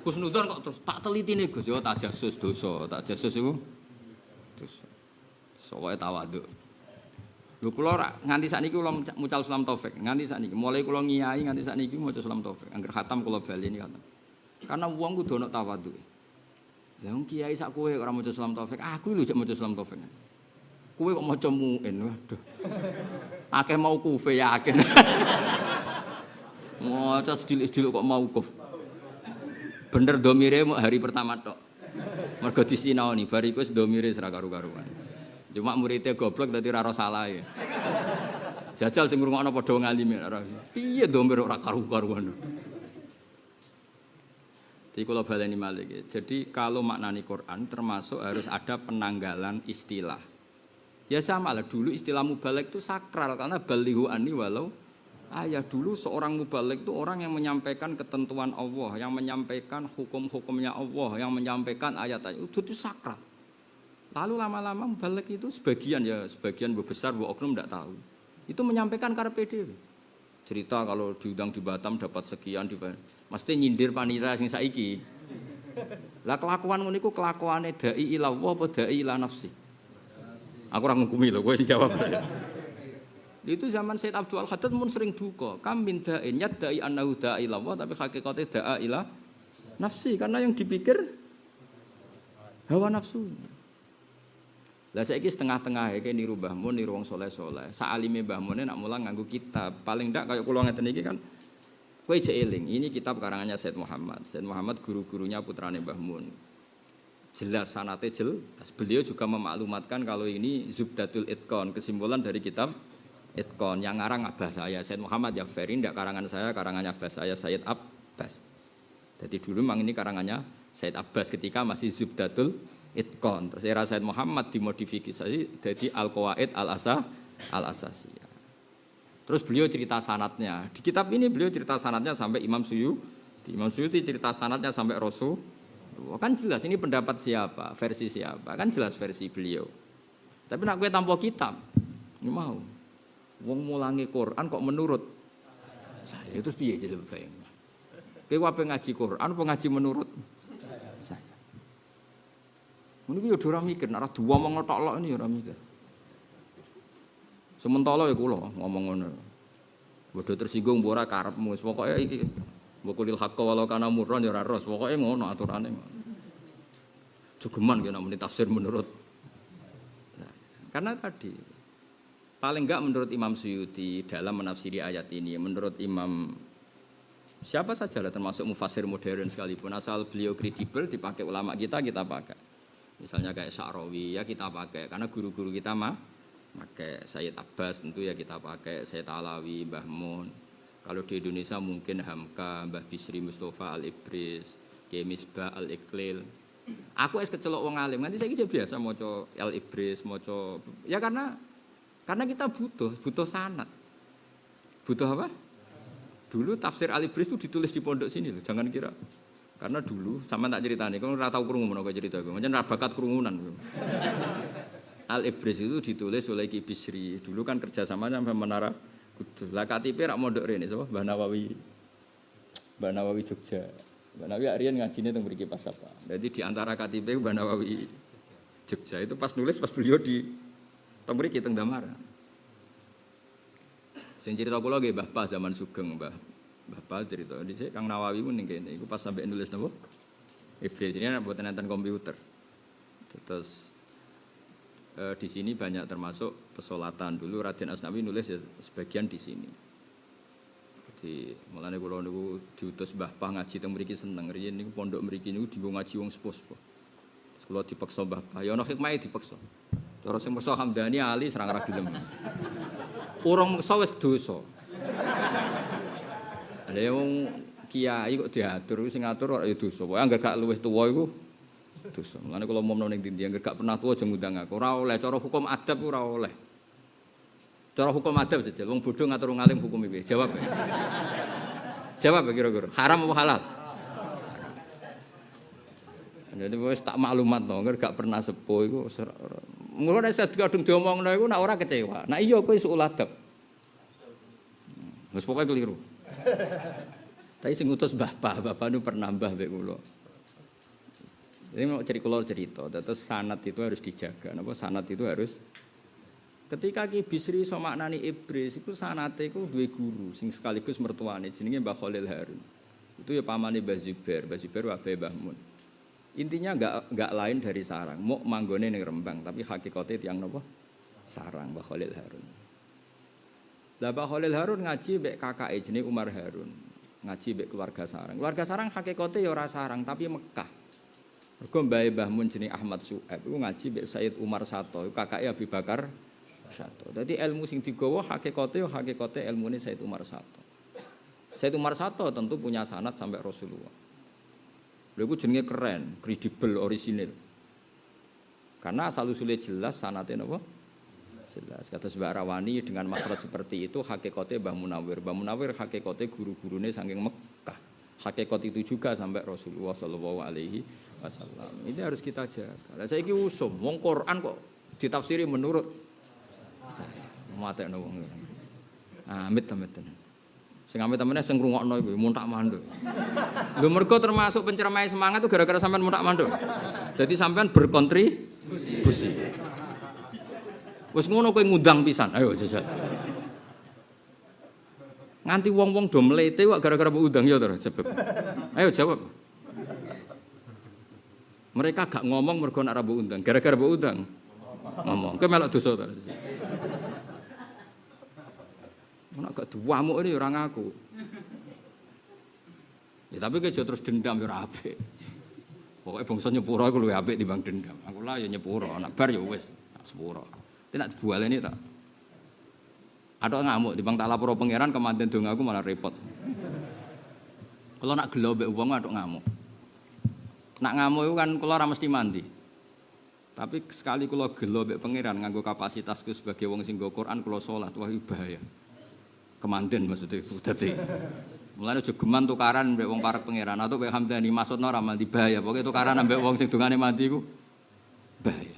Husnudzon kok terus tak telitine Gus, ya tajasus dosa, tajasus iku dosa. Soale tawaduk. Lho kula ora nganti sakniki kula mucal Sulam Taufik, nganti sakniki mulai kula ngiyai nganti sakniki maca Sulam Taufik, angger khatam kula baleni khatam. Karena wong kudu ana tawaduk. Lah wong kiai sak kowe ora maca Sulam Taufik, aku lho jek maca Sulam Taufik. Kowe kok maca muin, waduh. Akeh mau kufe yakin. Maca sedilik-sedilik kok mau kuf. Bener domire hari pertama tok. Mergo disinaoni bar iku wis domire ora karu-karuan. Cuma muridnya goblok dadi ora salah ya. Jajal sing ngrungokno padha ngalime ora. Piye domire ora karu-karuan. Jadi kalau baleni malih. Jadi kalau maknani Quran termasuk harus ada penanggalan istilah. Ya sama lah dulu istilah mubaligh itu sakral karena balighu anni walau ayah dulu seorang mubaligh itu orang yang menyampaikan ketentuan Allah, yang menyampaikan hukum-hukumnya Allah, yang menyampaikan ayat-ayat itu sakral. Lalu lama-lama mubaligh itu sebagian besar oknum tidak tahu. Itu menyampaikan karepe dhewe. Cerita kalau diundang di Batam dapat sekian mesti nyindir panitia sing saiki. Lah kelakuan ngono iku kelakuane dai ila Allah apa dai ila nafsi? Aku ora ngukumi lho, kowe sing jawab. Itu zaman Said Abdul Al-Haddad pun sering duka. Kam min da'in yadda'i annahu da'i ila Allah tapi hakikate da'a ila nafsi karena yang dipikir hawa nafsu. Lah saiki setengah-tengah iki niru Mbah Mun, niru wong saleh-saleh. Saalime Mbah Mun nek mulang nganggo kitab. Paling ndak kaya kula ngeten iki kan kowe jek eling. Ini kitab karangannya Said Muhammad. Said Muhammad guru-gurunya putrane Mbah Mun. Jelas sanate jelas. Beliau juga memaklumatkan kalau ini Zubdatul Itqan, kesimpulan dari kitab Itqan yang ngarang Abbas saya. Said Muhammad Ja'fari ndak karangan saya, karangannya Abbas saya Said Abbas. Jadi dulu memang ini karangannya Said Abbas ketika masih Zubdatul Itqan. Terus era Said Muhammad dimodifikasi jadi Al-Qawaid Al-Asasiyah. Terus beliau cerita sanadnya. Di kitab ini beliau cerita sanadnya sampai Imam Suyuti. Imam Suyuti cerita sanadnya sampai Rasul. Kan jelas ini pendapat siapa, versi siapa. Kan jelas versi beliau. Tapi nak kowe tanpa kitab, ini mau. Wong mulangi Quran kok menurut saya itu piye jadi lebih baik. Kowe wae ngaji Quran apa ngaji menurut saya. Ini yo ora mikir, nek dua omong tok ini ora mikir. Sementara ya kula ngomong ngono. Bodho tersinggung mbok ora karepmu, wis pokoke iki mbok lil haqqa walau kana murran ya ora ros, pokoke ngono aturane. Jogeman ki nek muni tafsir menurut. Nah, karena tadi paling enggak menurut Imam Suyuti dalam menafsiri ayat ini, menurut Imam siapa saja lah termasuk mufassir modern sekalipun asal beliau kredibel dipakai ulama kita pakai. Misalnya kayak Sya'rawi ya kita pakai karena guru-guru kita pakai Sayyid Abbas tentu ya kita pakai Sayyid Alawi, Mbah Mun. Kalau di Indonesia mungkin Hamka, Mbah Bisri Mustafa Al-Ibris, Kiai Misbah Al-Iqlil. Aku kecelok wong alim, nanti saya biasa maca Al-Ibris, maca ya karena kita butuh sanad. Butuh apa? Dulu tafsir Al-Ibris itu ditulis di pondok sini loh, jangan kira. Karena dulu sama tak ceritane, kau ora tau krungu menawa cerita aku, pancen ra bakat krungunan. Al-Ibris itu ditulis oleh Ki Bisri. Dulu kan kerjasamanya sampai Menara Kudus. Lah KTP rak mondok rene sapa? Mbah Nawawi. Mbah Nawawi Jogja. Mbah Nawawi arian ngajine teng mriki pas apa. Jadi di antara KTP Mbah Nawawi Jogja itu pas nulis pas beliau di teng mriki teng Damar. Sing cerita kula nggih Mbah Pa zaman Sugeng, Mbah Pa cerita. Dhisik Kang Nawawi ku ning kene iku pas sampai nulis napa? Ibris ini buatan nonton komputer. Terus di sini banyak termasuk pesolatan. Dulu Raden Asnawi nulis ya sebagian di sini. Jadi mulane kula niku diutus Mbah Pah ngaji teng mriki seneng. Riyen niku pondok mriki niku dienggo ngaji wong sepuh-sepuh. Terus kula dipaksa Mbah Pah. Ya ana hikmahe dipaksa. Cara sing maksa Hamdani Ali serang ra gelem. Urung maksa wis dosa. Ada wong kiai kok diatur sing ngatur ora ya dosa. Pokoke anggere gak luwih tuwa iku dosa. Mulane kula momno ning ndi anggere gak pernah tuwa aja ngundang aku. Ora oleh cara hukum adab ora oleh. Cara hukum adab jejel wong bodho ngatur ngalim hukum piye? Jawab. Jawab kira-kira. Haram apa halal? Jadi wis tak maklumat to, anggere gak pernah sepuh iku mula nek kadung diomongno iku nek ora kecewa. Nek iya kowe iso adab. Wis pokoke keliru. Tapi sing ngutus Mbah niku pernah mbah mbek kula. Jadi mau cerita, terus sanad itu harus dijaga. Napa sanad itu harus ketika Ki Bisri iso maknani Ibris iku sanate iku duwe guru sing sekaligus mertuane jenenge Mbah Khalil Harun. Itu ya pamane Mbah Zubair wae Mbah Mun. Intinya enggak lain dari sarang, mau manggone ning Rembang tapi hakikate tiyang napa? Sarang Mbah Khalil Harun. Lah Mbah Khalil Harun ngaji mbek kakake jenenge Umar Harun. Ngaji mbek keluarga sarang. Keluarga sarang hakikate ya ora sarang tapi Mekah. Mergo mbae Mbah Mun jenenge Ahmad Su'aib iku ngaji mbek Sayyid Umar Sato, kakake Abi Bakar Sato. Dadi ilmu sing digawa hakikate ilmune Sayyid Umar Sato. Sayyid Umar Sato tentu punya sanad sampai Rasulullah. Lha iku jenenge keren, kredibel, orisinil. Karena asal usulnya jelas sanate napa? Jelas. Kata Mbak Rawani dengan makhraj seperti itu hakikate Mbah Munawir. Mbah Munawir hakikate guru-gurune saking Mekah. Hakikat itu juga sampai Rasulullah sallallahu alaihi wasallam. Ini harus kita jaga. Lah saiki usum wong Quran kok ditafsiri menurut saya. Matekno wong. Amit-amit. Sing amit-amine sing ngrungokno iku muntak manduk. Lho mergo termasuk pencermai semangat itu gara-gara sampean muntak manduk. Jadi sampean berkontribusi. Wis ngono kowe ngundang pisan. Ayo jajal. Nganti wong-wong do mlete kok gara-gara mbok undang ya to, jawab. Ayo jawab. Mereka gak ngomong mergo nek ora mbok undang, gara-gara mbok undang. Ngomong. Kowe melok dosa to. Nek gak duamuk ini ora ngaku. Ya tapi kowe aja terus dendam ya ora apik. Pokoke bangsa nyepuro iku luwih apik timbang dendam. Aku lah ya nyepuro, nek bar ya wis tak sepuro. Tidak dibualeni tak. Ada ngamuk, timbang tak lapor pangeran kemanten dong aku malah repot. Kalau nak gelo mbek wong ada ngamuk. Nak ngamuk itu kan kula ora mesti mandi. Tapi sekali kula gelo mbek pangeran nganggo kapasitasku sebagai wong sing nggo Quran kula salat, wah bahaya. Kemanten maksudnya dadi. Mulane aja geman tukaran mbek wong parek pangeran atau mbek Hamdani maksudna ora mandi bahaya. Pokoke tukaran mbek wong sing dongane mandi iku bahaya.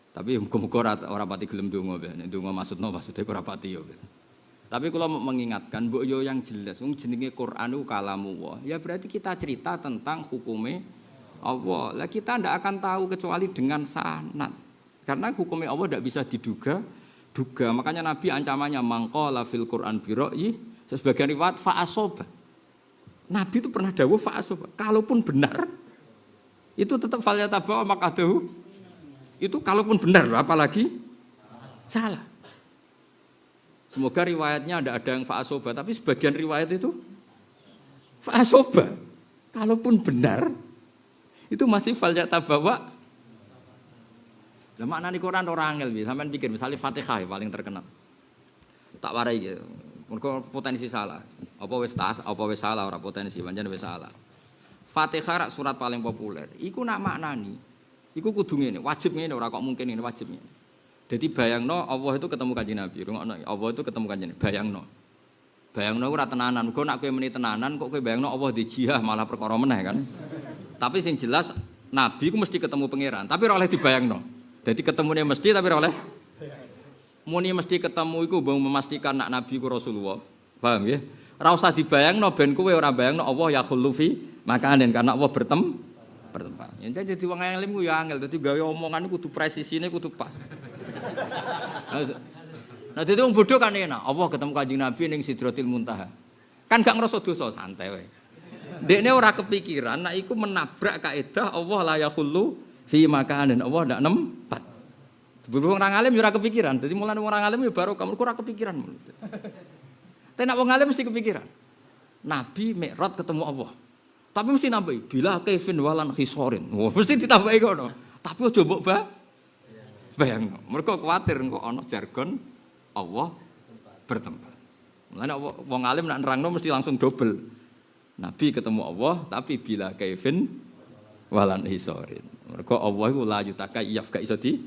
Tapi muga-muga ora pati gelem donga ben. Nek donga maksudnya ora pati ya wis. Tapi kalau mengingatkan mbok yo yang jelas wong jenenge Quran itu kalamullah. Ya berarti kita cerita tentang hukume Allah. Lah kita ndak akan tahu kecuali dengan sanad. Karena hukumnya Allah ndak bisa diduga. Makanya Nabi ancamannya mangqala fil Quran bi ra'yi, sebagian riwayat fa asoba. Nabi itu pernah dawuh fa asoba. Kalaupun benar itu tetap fal yatabawa makadahu. Itu kalaupun benar, apalagi salah. Semoga riwayatnya ada yang fa'asoba, tapi sebagian riwayat itu fa'asoba. Kalaupun benar, itu masih faljat tabawa. Lah maknane Quran ora angel piye, sampean pikir misalnya Fatihah paling terkenal. Tak warai gitu. Mergo potensi salah. Apa wis salah ora potensi, pancen wis salah. Fatihah surat paling populer. Iku nak maknani iku kudu ngene, wajib ngene ora kok mungkin ngene wajib ngene. Dadi bayangno Allah itu ketemu Kanjeng Nabi, rungokno Allah itu ketemu Kanjeng Nabi, bayangno. Bayangno ora tenanan, kok nek kowe meni tenanan kok kowe bayangno Allah dijihah malah perkara meneh kan. Tapi sing jelas Nabi ku mesti ketemu pangeran, tapi ora oleh dibayangno. Dadi ketemune mesti tapi ora oleh muni mesti ketemu iku mbok memastikan nak Nabi ku Rasulullah. Paham nggih? Ora usah dibayangno ben kowe ora bayangno Allah ya khullu fi makanin karena Allah bertempat. Ya jadi wong alim ku ya angel, dadi gawe omongan kudu presisine kudu pas. Nah dadi wong bodoh kan enak, Allah ketemu Kanjeng Nabi ning Sidratil Muntaha. Kan gak ngrasa dosa, santai wae. Dekne ora kepikiran nek iku menabrak kaidah Allah la yakhullu fi makanin, Allah ndak nempat. Wong orang alim ya ora kepikiran, dadi mulane wong orang alim ya baru kamu ora kepikiran. Tapi nek wong alim mesti kepikiran. Nabi Mi'raj ketemu Allah. Tapi mesti nambahi bila kaifin walan khisorin. Wah, mesti ditambahi kono. Tapi aja mbok bayangno. Mergo kuwatir engko ana jargon Allah bertempat. Mulane wong alim nek nerangno mesti langsung dobel. Nabi ketemu Allah tapi bila kaifin walan khisorin. Mergo Allah iku la yutaka yaf gak iso di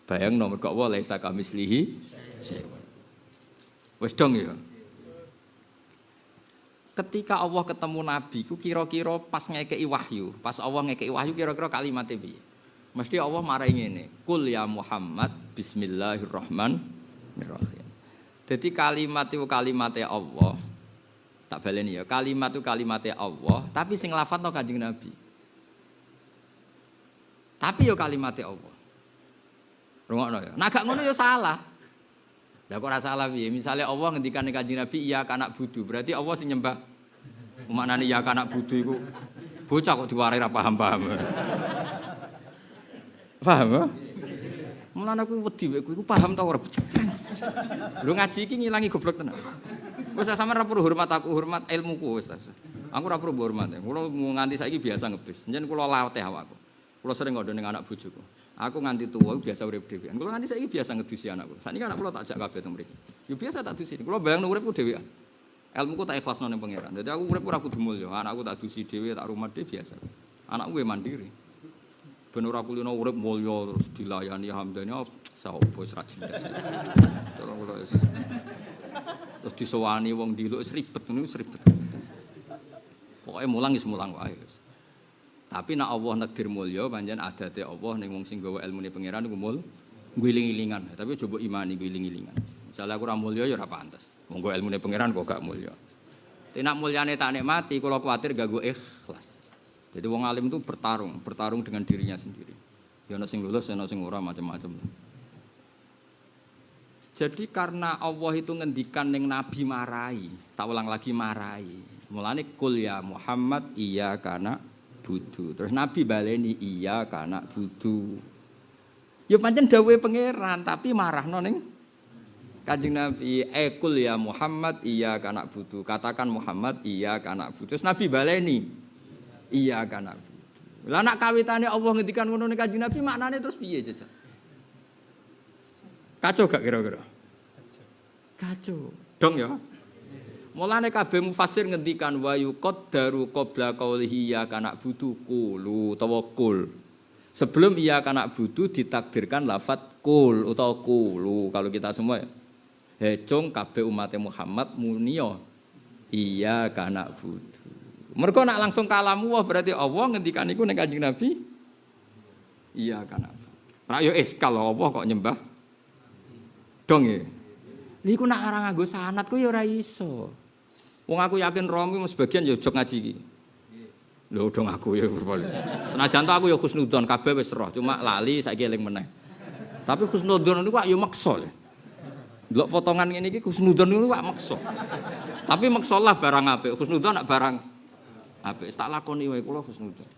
bayangno mergo Allah laisa kamislihi syai'un. Wis dong ya. Ketika Allah ketemu Nabi, ku kira-kira pas ngekei wahyu, pas Allah ngekei wahyu kira-kira kalimatnya piye? Mesti Allah marai ngene, "Qul ya Muhammad bismillahirrahmanirrahim." Jadi kalimat itu kalimatnya Allah. Tak baleni ya, kalimat itu kalimatnya Allah, tapi sing lafadzno Kanjeng Nabi. Tapi yo kalimatnya Allah. Rungokno ya. Nah gak ngono ya salah. Lah kok ora salah piye? Misale Allah ngendikane Kanjeng Nabi iya kanak budu, berarti Allah sing nyembah. Maknane iya kanak budu iku bocah kok diwarai ra paham-paham. Paham ya? Mulane aku wedi mek kowe iku paham ta ora bocah. Lho ngaji iki ngilangi goblok tenan. Wis sampean ora perlu hormat aku, hormat ilmuku wis. Aku ora perlu hormat. Kula nganti saiki biasa ngebis. Njen kula latih awakku. Kula sering ngandha ning anak bojoku. Aku nganti tua biasa urip dhewean. Kula nganti saiki biasa ngedusi anak kula. Sakniki anak kula tak jak kabeh teng mriki. Yo biasa tak dusi. Kula bayangno uripku dhewean. Ilmuku tak ikhlasno ning pangeran. Dadi aku urip ora kudu mulya, anakku tak dusi dhewe, tak rumah dhewe biasa. Anakku mandiri. Ben ora kulino urip mulya terus dilayani hamdani sapa wis ra jelas. Terus disowani wong ndiluk wis ribet ngono wis ribet. Pokoke mulang wis mulang wae. Tapi nek Allah nekdir mulya pancen adate Allah ning wong sing gawa ilmune pangeran iku ngiling-ilingan. Tapi coba imani ngiling-ilingan. Misale aku ora mulya ya ora pantes. Monggo ilmune pangeran kok gak mulya. Nek mulyane tak nikmati kula kuwatir ganggu ikhlas. Jadi wong alim itu bertarung dengan dirinya sendiri. Ya ana sing lulus, ana sing ora macam-macam. Jadi karena Allah itu ngendikan ning nabi marai, tak ulang lagi marai. Mulane kul ya Muhammad iya kana budu. Terus nabi baleni iya kana budu. Ya pancen dawuhe pangeran tapi marahno ning Kanjeng Nabi, kul ya Muhammad iya kana budu. Katakan Muhammad iya kana budu. Terus nabi baleni iya kana budu. Lah nek kawitane Allah ngendikan ngono ning Kanjeng Nabi maknane terus piye jajal? Kacau gak kira-kira? Kacau. Dong ya. Mulane kabeh mufassir ngendikan wa yuqaddaru qabla qaulihi ya kana budu qulu tawakkul. Sebelum iya kana budu ditakdirkan lafaz kul utawa qulu kalau kita semua ya. Hecung kabeh umat Muhammad muniya iya kana budu. Mergo nak langsung kalamu wah berarti Allah ngendikan iku ning Kanjeng Nabi iya kana. Ra yo eskal Allah kok nyembah dong ya. Niku nak arang nganggo sanad ku ya ora iso. Wong aku yakin Romi mesti sebagian ya jog ngaji iki. Lho dong aku ya. Senajan to aku ya husnudzon kabeh wis roh, cuma lali saiki eling meneh. Tapi husnudzon niku kok ya maksa. Delok potongan ngene iki husnudzon niku kok maksa. Tapi maksalah barang apik, husnudzon nak barang apik. Tak lakoni wae kula husnudzon.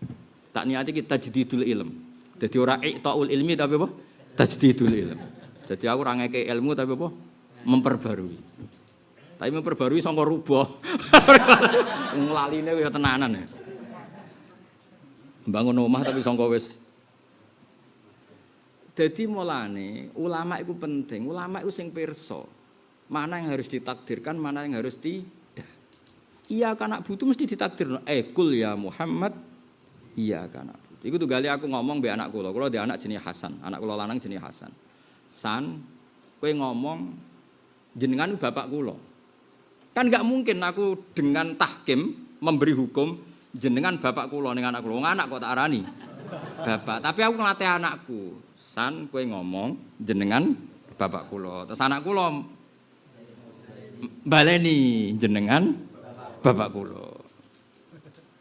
Tak niati kita tajdidul ilm. Dadi ora iqtaul ilmi tapi apa? Tajdidul ilm. Jadi aku ora ngeke ilmu tapi apa? Memperbarui. Tapi memperbarui sangka rubah. Nglaline ya tenanan ya. Bangun omah tapi sangka wis. Dadi mulane ulama itu penting. Ulama itu sing pirsa. Mana yang harus ditakdirkan, mana yang harus tidak. Iya kana butuh mesti ditakdirno. Kul ya Muhammad iya kana butuh. Iku tunggale aku ngomong mbek anak kula. Kula ndek anak jenenge Hasan. Anak kula lanang jenenge Hasan. San, kowe ngomong jenengan bapak kula. Kan enggak mungkin aku dengan tahkim memberi hukum jenengan bapak kula ning anak kula. Wong anak kok tak arani bapak. Tapi aku ngelatih anakku. San, kowe ngomong jenengan bapak kula. Terus anak kula baleni jenengan bapak kula.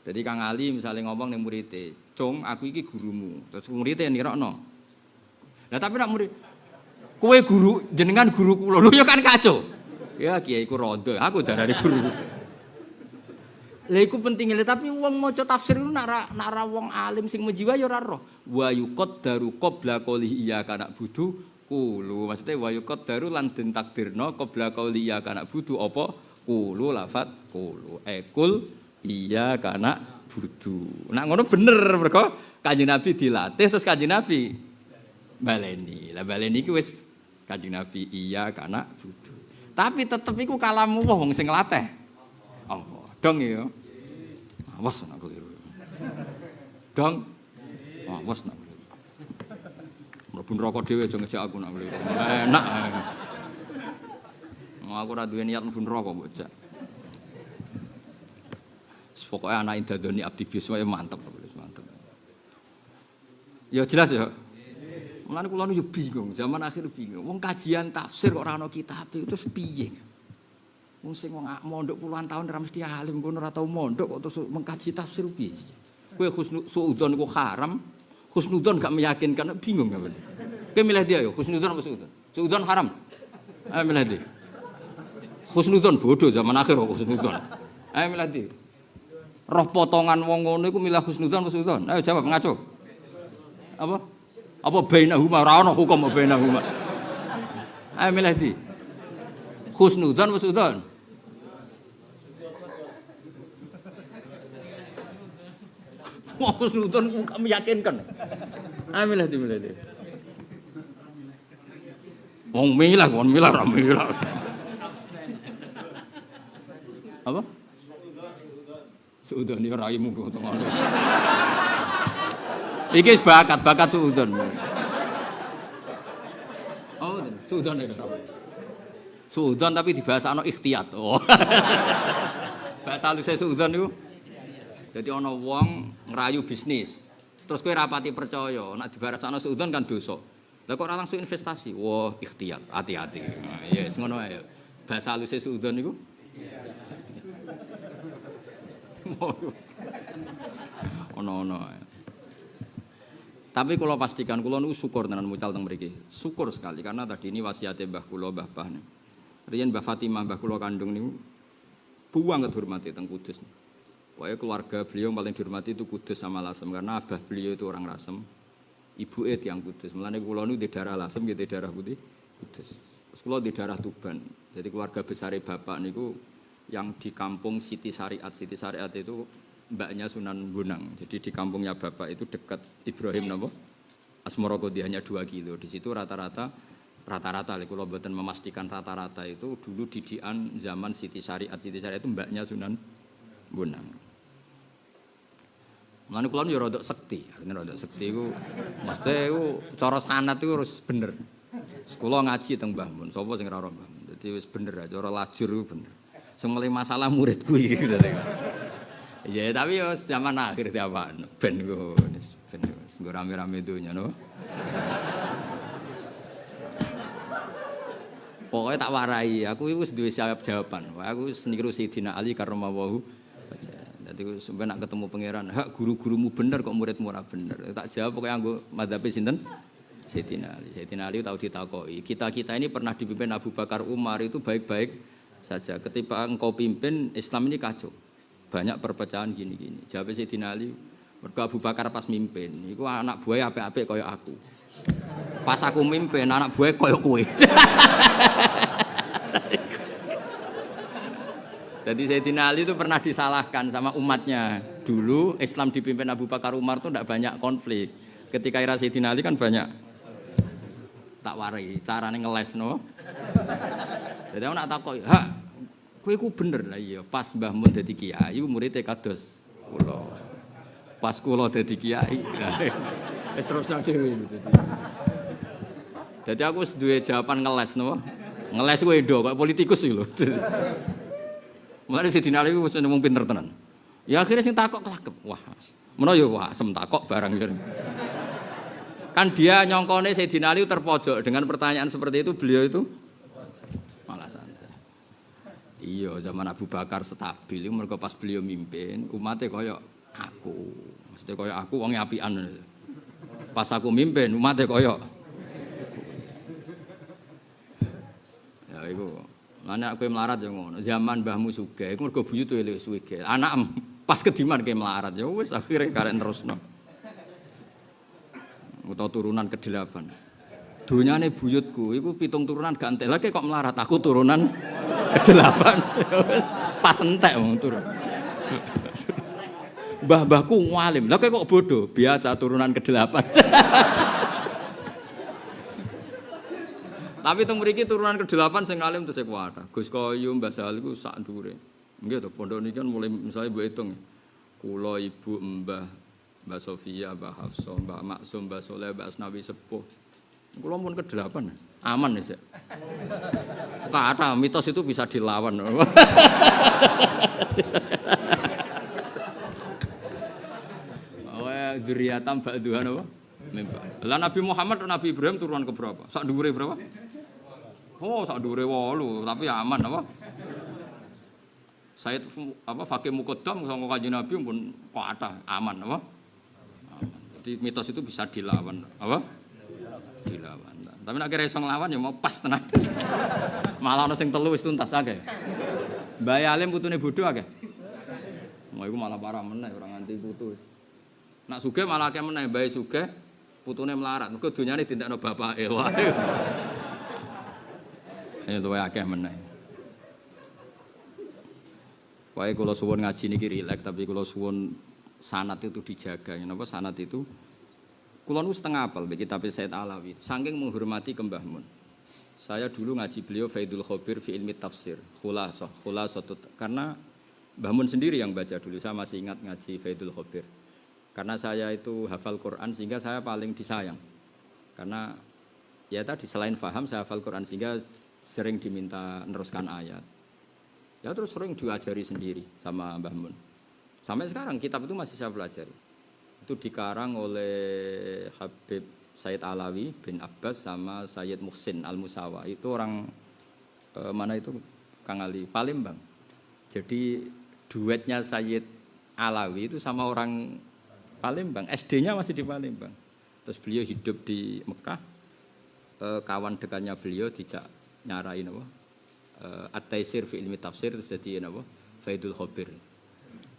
Jadi Kang Ali misalnya ngomong ning murid-e, "Cung, aku iki gurumu." Terus murid-e nirokno. Lah tapi nek murid kowe guru jenengan guru kula. Lho ya kan kacau. Ya kiai ku rondo, aku darane guru. Lha iku penting lho tapi wong maca tafsir ku nek ra wong alim sing menjiwa ya ora roh. Wa yuqaddaru qabla qouli iya kana budu qulu. Maksude wa yuqaddaru lan den takdirna qabla qouli iya kana budu apa qulu lafat qulu. Kul iya kana budu. Nek ngono bener mergo Kanjeng Nabi dilatih terus Kanjeng Nabi baleni. Lah baleni iki wis Kanjeng Nabi iya kana budu. Tapi tetep iku kalamu wong sing nglatih. Allah. Dong ya. Awas nek keliru. Dong. Awas nek keliru. Mlebu neraka dhewe aja ngejak aku nek keliru. Enak. Aku ora duwe niat mlebu neraka kok jak. Pokoke anak indadoni abdi biswa ya mantep. Ya jelas ya. Mulane kula yo bingung, zaman akhir bingung. Wong kajian tafsir kok ora ana kitab itu piye? Wong sing wong mondok puluhan tahun ora mesti alim, kono ora tau mondok kok terus mengkaji tafsir piye? Kowe husnudzon kok haram, husnudzon gak meyakinkan, bingung gak bener. Kowe milih dia yo, husnudzon apa suudzon? Suudzon haram. Ayo milih dia. Husnudzon bodoh zaman akhir kok husnudzon. Ayo milih dia. Roh potongan wong ngono iku milih husnudzon apa suudzon? Ayo jawab ngaco. Apa bainahuma ora ana hukum bainahuma. Ayo milih di. Husnudzon wis suudzon. Wah husnudzon kok meyakinkan. Ayo milih di. Wong milah ora milah. Apa? Suudon ya raimu kok ngono. Iki bakat suudon. Oh, suudon ya. Suudon tapi dibahasano ikhtiyat. Oh. Bahasa halus suudon niku. Dadi ana wong ngrayu bisnis. Terus kowe rapati percaya, nek dibahasano suudon kan dosa. Lah kok ora langsung investasi? Wah, ikhtiyat, hati-hati. Nah, yes, ngono ae. Bahasa halus suudon niku. Ono. Tapi kalau pastikan kula niku syukur tenan mucal teng mriki. Syukur sekali karena tadi ini wasiate Mbah kula, Mbah Bah. Riyen Mbah Fatimah, Mbah kula kandung niku buang dihormati teng Kudus. Pokoknya keluarga beliau paling dihormati itu Kudus sama Lasem karena abah beliau itu orang Lasem. Ibu yang Kudus. Mulane kula niku di daerah Lasem gitu daerah putih Kudus. Terus kula di daerah Tuban. Jadi keluarga besar bapak niku yang di kampung Siti Syariat. Siti Syariat itu mbaknya Sunan Bonang. Jadi di kampungnya bapak itu dekat Ibrahim napa? Asmoro dia hanya 2 kilo. Di situ rata-rata kalau mboten memastikan rata-rata itu dulu didikan zaman Siti Syariat. Siti Syariat itu mbaknya Sunan Bonang. Mulane kula yo rada sekti. Artine rada sekti iku mesti iku cara sanad iku harus bener. Kula ngaji teng Mbah Mun. Sapa sing ora ora Mbah Mun. Dadi wis bener aja cara lajur iku bener. Sing mulai masalah muridku iki gitu. Ya tapi yo zaman akhir diapaan ben ku ben nggo rame-rame donya no. Pokoknya tak warai, aku wis duwe jawaban. Aku wis niru Sayyidina Ali karramallahu wajhahu. Dadi sampe nak ketemu pangeran, hak guru-gurumu bener kok muridmu ora bener. Tak jawab pokoknya anggo madzhabe sinten? Sayyidina Ali. Sayyidina Ali tahu ditakoki. Kita ini pernah dipimpin Abu Bakar Umar itu baik-baik saja. Ketika engkau pimpin Islam ini kacau. Banyak perpecahan gini-gini. Jawab Sayyidina Ali, mergo Abu Bakar pas mimpin, iku anak buah apik-apik kaya aku. Pas aku mimpin anak buah kaya kowe. Jadi Sayyidina Ali itu pernah disalahkan sama umatnya. Dulu Islam dipimpin Abu Bakar Umar itu tidak banyak konflik. Ketika era Sayyidina Ali kan banyak. Tak warai, carane ngeles no. Jadi aku nak takok, "Hak, kowe iku bener lah iya. Pas Mbah Mun dadi kiai, muridé kados kula. Pas kula dadi kiai, wis terusno dhewe dadi. Jadi aku wis duwe jawaban ngeles no. Ngeles kowe ndo kok politikus iki lho. Mulane Sayyidina Ali wis ngomong pinter tenan. Ya akhirnya sing takok kelakep. Wah, menawa yo wah sem takok barang iki. Kan dia nyongkone Sayyidina Ali terpojok dengan pertanyaan seperti itu, beliau itu malah santai. Iya, zaman Abu Bakar stabil, mergo pas beliau mimpin, umatnya kaya aku. Maksudnya kaya aku wong apian. Pas aku mimpin, umatnya kaya ya iku. Anak kowe melarat ya ngono. Zaman mbahmu sugih, iku mergo buyut elek sugih. Anak pas kediman kowe melarat ya wis akhire karek terusno. Atau turunan ke-8. Donyane buyutku iku 7 turunan gak entek. Lah kok melarat aku turunan ke-8. Pas entek wong turun. Mbah-mbahku ngalim. Lah kok bodoh, biasa turunan ke-8. Tapi teng mriki turunan ke-8 sing ngalim tesih kuwat. Gus Koyo Mbah Sahal iku sak ndure. Nggih to, pondok niki kan mulai misalnya mbok hitung. Kula ibu Mbak Sofia, Mbak Hafsah, Mbak Maksum, Mbak Soleh, Mbak Asnawi Sepuh. Kula pun ke-8. Aman ya, Sek. Kata mitos itu bisa dilawan. Oh, dzurriatan ba'duhan apa? Lah Nabi Muhammad dan Nabi Ibrahim turunan ke berapa? Sak dhuwure berapa? Oh, sak dhuwure 8, tapi aman apa? Sayyid apa Fakih Muqaddam sangka Kanjeng Nabi pun kata aman apa? Jadi mitos itu bisa dilawan, apa? Dilawan. Tapi nek kira iso nglawan ya mau pas tenan. Malah ana sing 3 wis tuntas akeh. Mbah Alim putune bodho akeh. Mau iku malah parah meneh ora nganti putu. Nak sugih malah akeh meneh, mbah sugih putune melarat. Mergo donyane dindakno bapake wae. Ya luwih akeh meneh. Wae kula suwun ngaji niki rileks tapi kula suwun sanad itu dijaga. Napa sanad itu? Kula nu setengah apal mbek kitab Said Alawi. Saking menghormati ke Mbah Mun. Saya dulu ngaji beliau Faidul Khabir fi ilmi tafsir. Khulasah karena Mbah Mun sendiri yang baca dulu, saya masih ingat ngaji Faidul Khobir. Karena saya itu hafal Quran sehingga saya paling disayang. Karena ya tadi selain paham saya hafal Quran sehingga sering diminta meneruskan ayat. Ya terus sering diajari sendiri sama Mbah Mun. Sampai sekarang kitab itu masih saya pelajari. Itu dikarang oleh Habib Said Alawi bin Abbas sama Sayyid Muhsin Al-Musawa. Itu orang mana itu Kang Ali? Palembang. Jadi duetnya Sayyid Alawi itu sama orang Palembang. SD-nya masih di Palembang. Terus beliau hidup di Mekah. Kawan dekatnya beliau dijak nyarain apa? At-Taisir fi ilmi tafsir terus jadi apa? Faidul Khobir.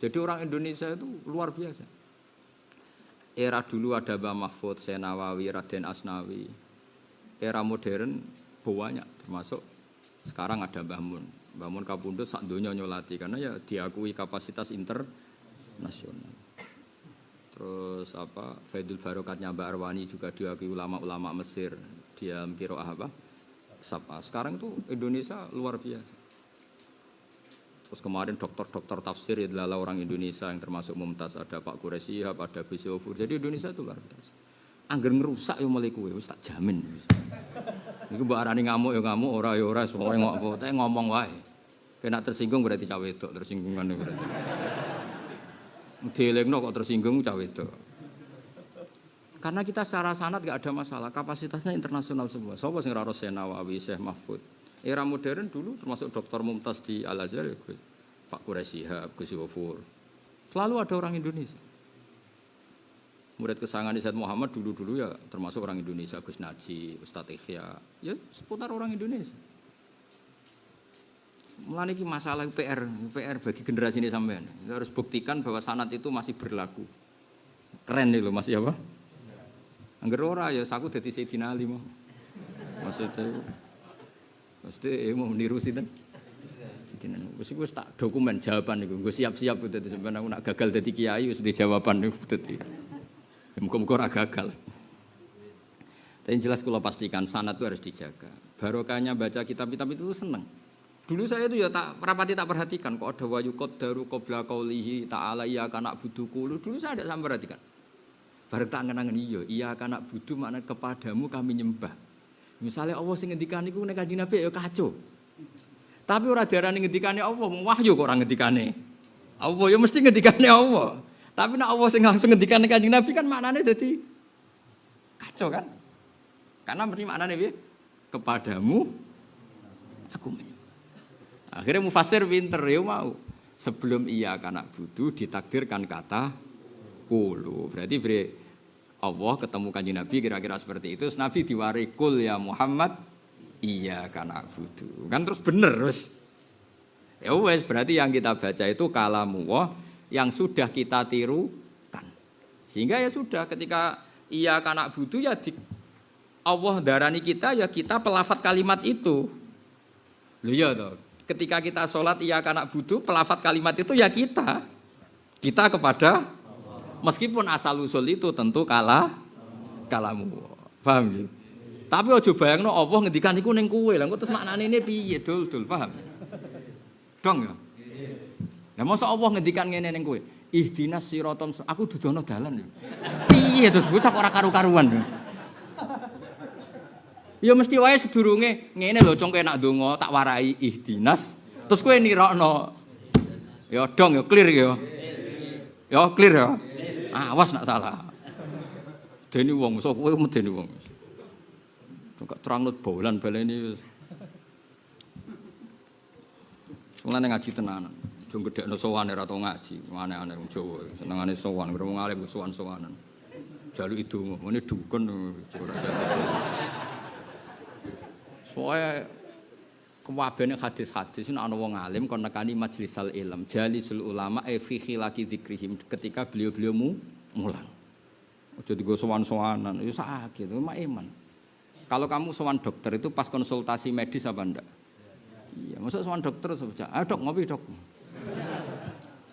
Jadi orang Indonesia itu luar biasa. Era dulu ada Mbah Mahfud, Senawawi, Raden Asnawi. Era modern banyak, termasuk sekarang ada Mbah Mun. Mbah Mun kapundhut sak donya nyolati karena ya diakui kapasitas internasional. Terus apa Faidul Barokatnya Mbak Arwani juga diakui ulama-ulama Mesir. Dia qiraah apa? Sab'a. Sekarang itu Indonesia luar biasa. Terus kemarin dokter-dokter tafsir adalah orang Indonesia yang termasuk Mumtaz, ada Pak Quraisy, ada Gus Yofur. Jadi Indonesia itu luar biasa. Angger ngerusak yo mulai kowe wis tak jamin. Niku mbok arani ngamuk ya ngamuk, ora ya ora, pokoke ngomong wae. Kena tersinggung berarti cah wedok, tersinggung kan berarti. Dielingno kok tersinggung cah wedok. Karena kita secara sanad enggak ada masalah, kapasitasnya internasional semua. Sapa sing ora Senawawi, Syekh Mahfud. Era modern dulu termasuk Dr. Mumtaz di Al-Azhar, Pak Quraisy, Gus Yofur. Selalu ada orang Indonesia. Murid kesayangan Said Muhammad dulu-dulu ya termasuk orang Indonesia, Gus Naji, Ustadz Ikhya, ya seputar orang Indonesia. Mulane iki masalah PR bagi generasi ini sampean. Kita harus buktikan bahwa sanad itu masih berlaku. Keren nih loh, masih apa? Angger ora ya aku dadi Sayyidina Ali mah. Maksudnya mau meniru sinten? Sidina. Wis tak dokumen jawaban niku. Nggo siap-siap dadi sampean aku nak gagal dadi kiai wis di jawaban niku dadi. Ya muga-muga ora gagal. Tapi jelas kula pastikan sanad itu harus dijaga. Barokahnya baca kitab-kitab itu seneng. Dulu saya itu ya tak rapati tak perhatikan kok ada wayu qaddaru qabla qaulihi ta'ala ya kana buduku. Dulu saya tidak sampai perhatikan. Bareng tak angen-angen iya kana budu makna kepadamu kami nyembah. Misalnya Allah sing ngendikane iku nek Kanjeng Nabi ya kacau. Tapi ora diarani ngendikane Allah, wahyu kok ora ngendikane. Allah ya mesti ngendikane Allah. Tapi nek Allah sing langsung ngendikane Kanjeng Nabi kan maknane dadi kacau kan? Karena berarti maknane piye? Kepadamu aku menyembah. Akhirnya mufasir pinter ya mau. Sebelum iya kana budu ditakdirkan kata qulu. Berarti Allah ketemu Kanjeng Nabi kira-kira seperti itu. Terus Nabi diwarikul ya Muhammad iya kana budu. Kan terus bener terus. Ya wes berarti yang kita baca itu kalamullah yang sudah kita tirukan. Sehingga ya sudah ketika iya kana budu ya Allah darani kita ya kita pelafat kalimat itu. Lho ya toh. Ketika kita sholat iya kana budu pelafat kalimat itu ya kita kepada meskipun asal usul itu tentu kalamu. Paham ya? Tapi aja bayangno Allah ngendikan iku ning kowe. Lah kok terus maknane ini piye dul, paham? Dong ya. Lah mosok Allah ngendikan ngene ning kowe. Ihdinas siratal aku dudono dalan. Piye to bocah ora karu-karuan. Ya mesti wae sedurunge ngene lho cong kowe nak ndonga tak warai ihdinas terus kowe nirokno. Ya dong ya clear ya. Ya clear ya. Awas nak salah. Deni wong sok kowe medeni wong. Kok terangnut bolan baleni wis. Mulane ngaji tenanan. Aja gedhekno sowan ora tau ngaji. Aneh-aneh wong Jawa senengane sowan, wong alim sowan-sowanan. Jaluki donga, ngene dukun ora jatuh. Soale kewabene hadis-hadis nek ana wong alim kon nekani majlisal ilm, jalisul ulama fi khilaqi dzikrihim ketika beliau-beliau mulang. Aja digo sowan-sowanan, ya sakit, itu mah iman. Kalau kamu sowan dokter itu pas konsultasi medis apa enggak? Iya, masa sowan dokter saja. Ah, Dok, ngopi, Dok.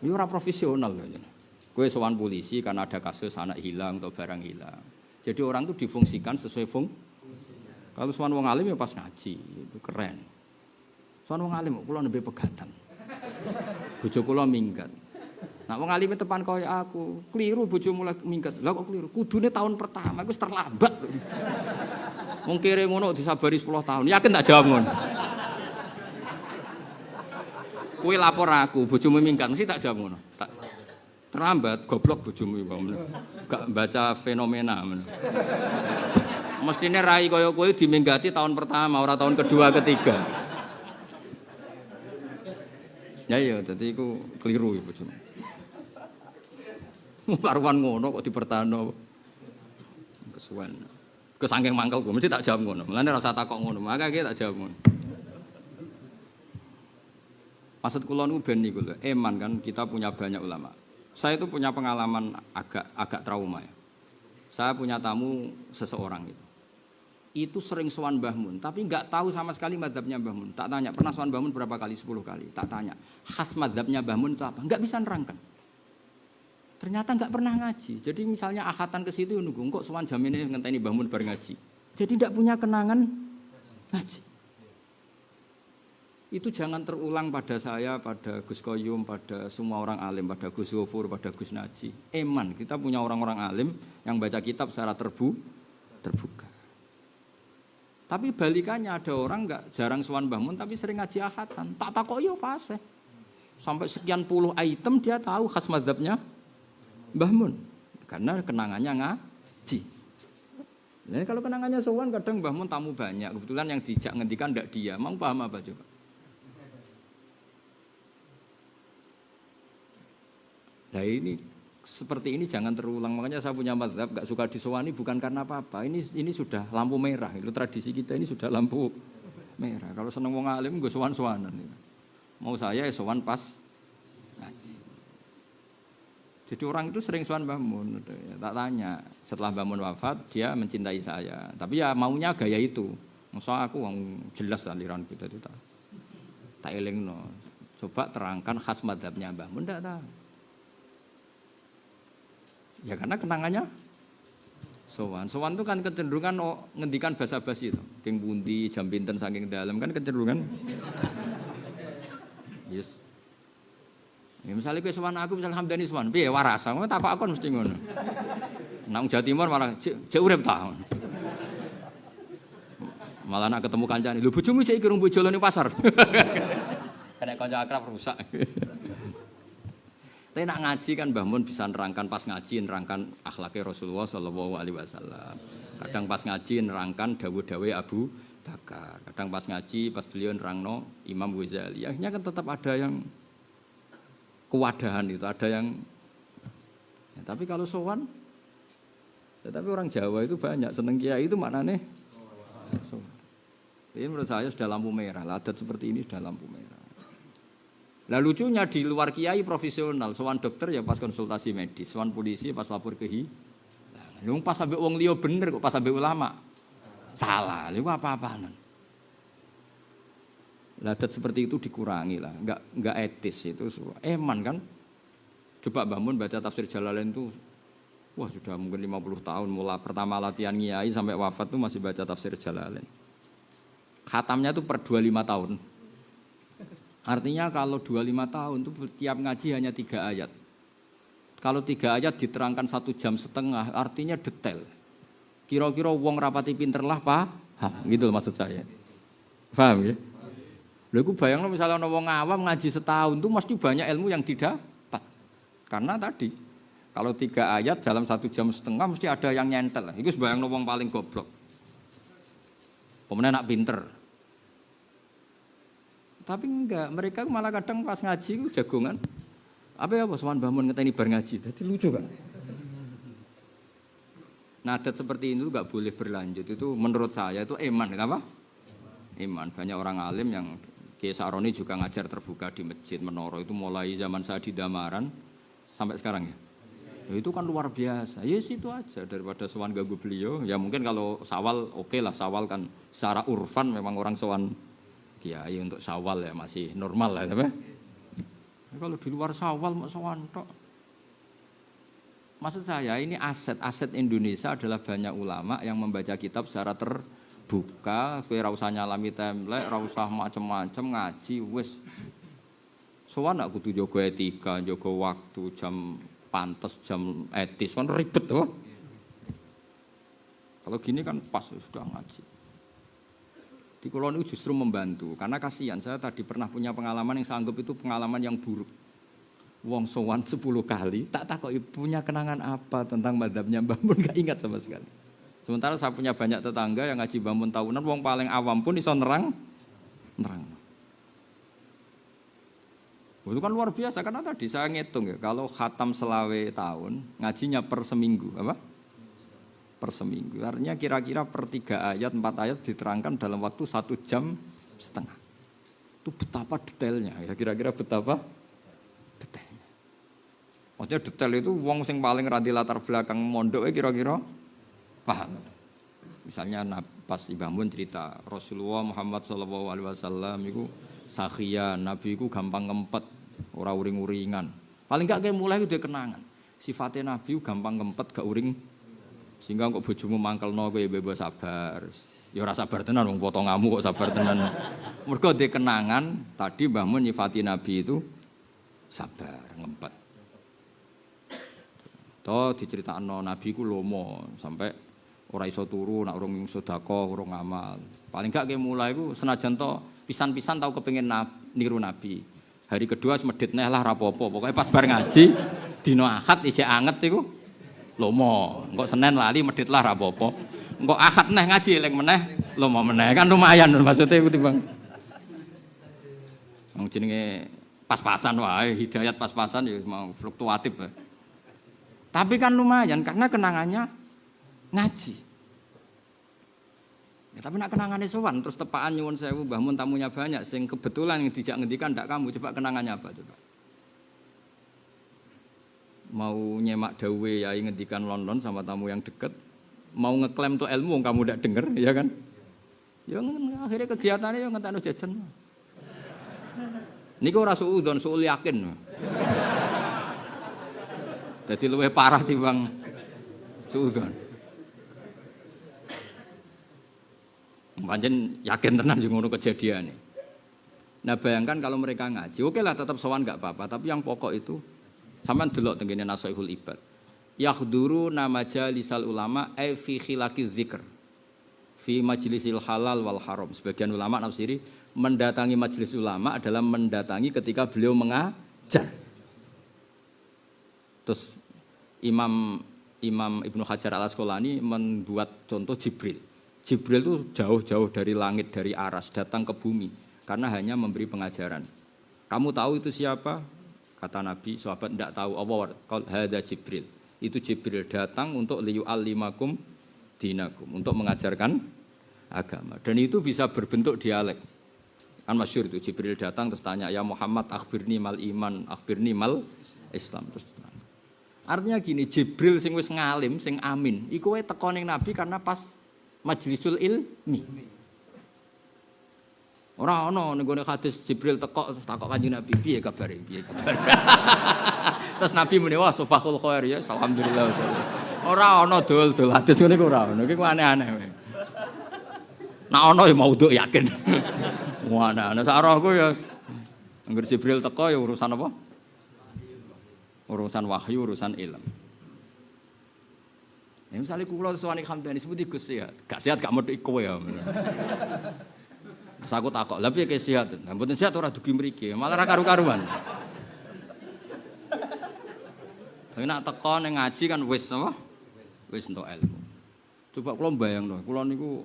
Ini ora profesional ya. Kowe sowan polisi karena ada kasus anak hilang atau barang hilang. Jadi orang itu difungsikan sesuai fungsi. Kalau sowan wong alim ya pas ngaji, itu keren. Sowan wong alim kula nembe pegatan. Bojo kula minggat. Nah wong alime tepan kaya aku, keliru bojomu lagi minggat. Lah kok keliru? Kudune tahun pertama iku wis terlambat. Wong kere ngono disabari 10 tahun. Yakin tak jawab ngono. Kowe lapor aku, bojomu minggat, mesti tak jawab ngono. Tak terlambat, goblok bojomu iku. Gak baca fenomena men. Mestine rai kaya kowe diminggati tahun pertama, ora tahun kedua, ketiga. Ya iya, dadi iku keliru iku bojomu. Karuan ngono kok dipertahanno. Kesuwen. Kesangking mangkelku mesti tak jawab ngono. Mulane ora usah takok ngono, makake tak jawab ngono. Maksud kula niku ben niku lho, eman kan kita punya banyak ulama. Saya itu punya pengalaman agak trauma ya. Saya punya tamu seseorang gitu. Itu sering sowan Mbah Mun, tapi enggak tahu sama sekali mazhabnya Mbah Mun. Tak tanya, pernah sowan Mbah Mun berapa kali? 10 kali. Tak tanya, khas mazhabnya Mbah Mun itu apa? Enggak bisa nerangkan. Ternyata enggak pernah ngaji. Jadi misalnya akhatan ke situ nunggu kok sowan jamine ngenteni Mbah Mun bar ngaji. Jadi enggak punya kenangan ngaji. Itu jangan terulang pada saya, pada Gus Koyum, pada semua orang alim, pada Gus Gofur, pada Gus Naji. Eman, kita punya orang-orang alim yang baca kitab secara terbuka. Tapi balikannya ada orang enggak jarang sowan Mbah Mun tapi sering ngaji akhatan. Tak takok yo fase. Sampai sekian puluh item dia tahu khas mazhabnya Mbah Mun. Karena kenangannya ngaji. Nah, kalau kenangannya sowan kadang Mbah Mun tamu banyak. Kebetulan yang dijak ngendikan enggak dia. Mau paham apa coba? Nah ini seperti ini jangan terulang. Makanya saya punya mazhab gak suka disowani bukan karena apa-apa. Ini sudah lampu merah. Itu tradisi kita ini sudah lampu merah. Kalau seneng wong alim gue sowan-sowanan. Mau saya sowan pas ngaji. Jadi orang itu sering sowan Mbah Mun. Tak tanya setelah Mbah Mun wafat dia mencintai saya. Tapi ya maunya gaya itu. Masa aku jelas aliranku itu tak elingno. Coba terangkan khas mazhabnya Mbah Mun ndak tahu. Ya karena kenangannya sowan. Sowan itu kan kecenderungan ngendikan basa-basi itu. King pundi, jam pinten saking dalam kan kecenderungan. Yes. Ya misalnya kowe sowan aku misalnya Hamdani sowan, piye waras? Aku takok akon mesti ngono. Nang Jawa Timur malah cek urip ta. Malah nak ketemu kancane, lho bojomu cek iki rung bojolan ning pasar. Kena kanca akrab rusak. Tapi nak ngaji kan Mbah Mun bisa nerangkan pas ngaji nerangkan akhlaknya Rasulullah Shallallahu Alaihi Wasallam. Kadang pas ngaji nerangkan dawuh-dawuh Abu Bakar. Kadang pas ngaji pas beliau nerangno Imam Ghazali. Akhirnya kan tetap ada yang kewadahan itu, ada yang. Ya, tapi kalau sowan, tetapi orang Jawa itu banyak seneng kiai itu maknanya sowan. Ini menurut saya sudah lampu merah. Adat seperti ini sudah lampu merah. Lah lucunya di luar kiai profesional, sowan dokter ya pas konsultasi medis, sowan polisi pas lapor ke hilang. Lu pas sampai wong liya bener kok pas sampai ulama. Salah, lu apa-apaan. Lah adat seperti itu dikurangi lah, enggak etis itu. Eman kan. Coba Mbah Mun baca tafsir Jalalain itu wah sudah mungkin 50 tahun mulai pertama latihan kiai sampai wafat tuh masih baca tafsir Jalalain. Khatamnya tuh per 25 tahun. Artinya kalau 25 tahun itu tiap ngaji hanya 3 ayat. Kalau 3 ayat diterangkan 1,5 jam, artinya detail. Kira-kira wong rapati pinter lah Pak. Gitu maksud saya. Paham ya? Lha iku bayangno misalnya ana wong awam ngaji setahun itu mesti banyak ilmu yang didapat. Karena tadi kalau 3 ayat dalam 1,5 jam mesti ada yang nyentel. Iku bayangno wong paling goblok. Kemudian nak pinter. Tapi enggak, mereka malah kadang pas ngaji itu jagongan. Apa ya sowan Mbah Mun ngeteni bar ngaji. Jadi lucu kan? Nah, adat seperti itu enggak boleh berlanjut. Itu menurut saya itu eman, kenapa? Eman. Banyak orang alim yang Kiai Saroni juga ngajar terbuka di masjid Menoro itu mulai zaman saya di Damaran sampai sekarang ya. Ya itu kan luar biasa. Yes itu aja daripada sowan ganggu beliau. Ya mungkin kalau Sawal oke lah, Sawal kan secara urfan memang orang sowan kiai untuk Syawal ya masih normal lah, ya. Kalau di luar Syawal mak sowan tok. Maksud saya ini aset Indonesia adalah banyak ulama yang membaca kitab secara terbuka, kowe ora usah nyalami template, ora usah macem-macem ngaji wis. Sowan nak kudu jaga etika, jaga waktu, jam pantes, jam etis, kan ribet tuh. Kalau gini kan pas sudah ngaji. Di kulon itu justru membantu, karena kasihan saya tadi pernah punya pengalaman yang saya anggap itu pengalaman yang buruk. Wong sowan 10 kali, tak takoki punya kenangan apa tentang mazhabnya Mbah Mun, gak ingat sama sekali. Sementara saya punya banyak tetangga yang ngaji Mbah Mun tahunan, wong paling awam pun iso nerang. Itu kan luar biasa, karena tadi saya ngitung ya, kalau khatam selawe tahun, ngajinya per seminggu, apa? Per seminggu. Artinya kira-kira per 3 ayat, 4 ayat diterangkan dalam waktu 1,5 jam. Itu betapa detailnya, ya kira-kira betapa detailnya. Maksudnya detail itu wong sing paling radi latar belakang mondok kira-kira paham. Misalnya pas Mbah Mun cerita Rasulullah Muhammad SAW itu sakhia, Nabi itu gampang ngempet, ora uring-uringan. Paling gak kayak mulai udah kenangan. Sifatnya Nabi gampang ngempet, gak uring. Sehingga kok bojomu mangkelno kowe bebas sabar. Ya ora sabar tenan wong potonganmu kok sabar tenan. Mergo dhe kenangan tadi Mbah Mun nyifati Nabi itu sabar, ngempet. Toh diceritakno Nabi ku lomo sampai ora iso turu nak urung sedekah, urung amal. Paling gak kayak mulai ku senajan to pisan-pisan tau kepengin niru Nabi. Hari kedua semedit neh lah rapopo. Pokoknya pas bar ngaji dino Ahad isih anget iku lomo. Engko Senin lali medit lah rapopo. Engko Ahad neh ngaji eling meneh lomo meneh. Kan lumayan maksudnya iku timbang. Wong jenenge pas-pasan wae, hidayat pas-pasan ya mau fluktuatif ya. Tapi kan lumayan karena kenangannya ngaji. Ya, tapi nak kenangannya sowan terus tepaan nyuwun sewu Mbah Mun tamunya banyak sing kebetulan yang dijak ngendikan ndak kamu, coba kenangannya apa coba? Mau nyemak dawe yai ngendikan London sama tamu yang deket, mau ngeklaim tuh ilmu kamu ndak denger, ya kan? Ya akhirnya kegiatannya yang ngentakno jajan. Niku ora suudzon, suul yakin. Dadi luwih parah timbang suudzon. Pancen yakin tenan sing ngono kejadiane. Nah bayangkan kalau mereka ngaji, oke lah tetap sowan enggak apa-apa, tapi yang pokok itu sampean delok tengene Nasaihul Ibad. Yahduru nama majalisal ulama fi khilaqi dzikr. Fi majlisil halal wal haram. Sebagian ulama nafsiri mendatangi majelis ulama adalah mendatangi ketika beliau mengajar. Terus Imam Ibnu Hajar Al-Asqalani membuat contoh Jibril. Jibril itu jauh-jauh dari langit, dari aras, datang ke bumi karena hanya memberi pengajaran. Kamu tahu itu siapa? Kata Nabi, sahabat tidak tahu. Allah hada Jibril. Itu Jibril datang untuk liyu'allimakum dinakum, untuk mengajarkan agama. Dan itu bisa berbentuk dialek. Kan masyhur itu Jibril datang terus tanya, "Ya Muhammad, akhbirni mal iman, akhbirni mal Islam." Terus artinya gini, Jibril sing wis ngalim, sing amin, iku wae teko ning Nabi karena pas majlisul ilmi. Ora ono ning gone hadis Jibril teko terus takok Kanjeng Nabi, "Piye kabare? Piye kabare?" Terus Nabi muni, "Wah, subhanahu khair ya, alhamdulillah." Ora ono dol-dol hadis ngene iku ora ono. Iki aneh-aneh wae. Nek ono ya maudhu yakin. Wah, ana sak rohku ya anggere Jibril teko ya urusan apa? Urusan wahyu, urusan ilmu. Ya misalnya kula sewani Hamdani sebuti Gus sehat. Gak sehat gak medhik kowe ya. Terus aku takok, "Lah piye ke sehat?" Lah mboten sehat ora dugi mriki, malah ra karu-karuan. Tapi nak teko ning ngaji kan wis apa? Wis entuk ilmu. Coba kula mbayangno, kula niku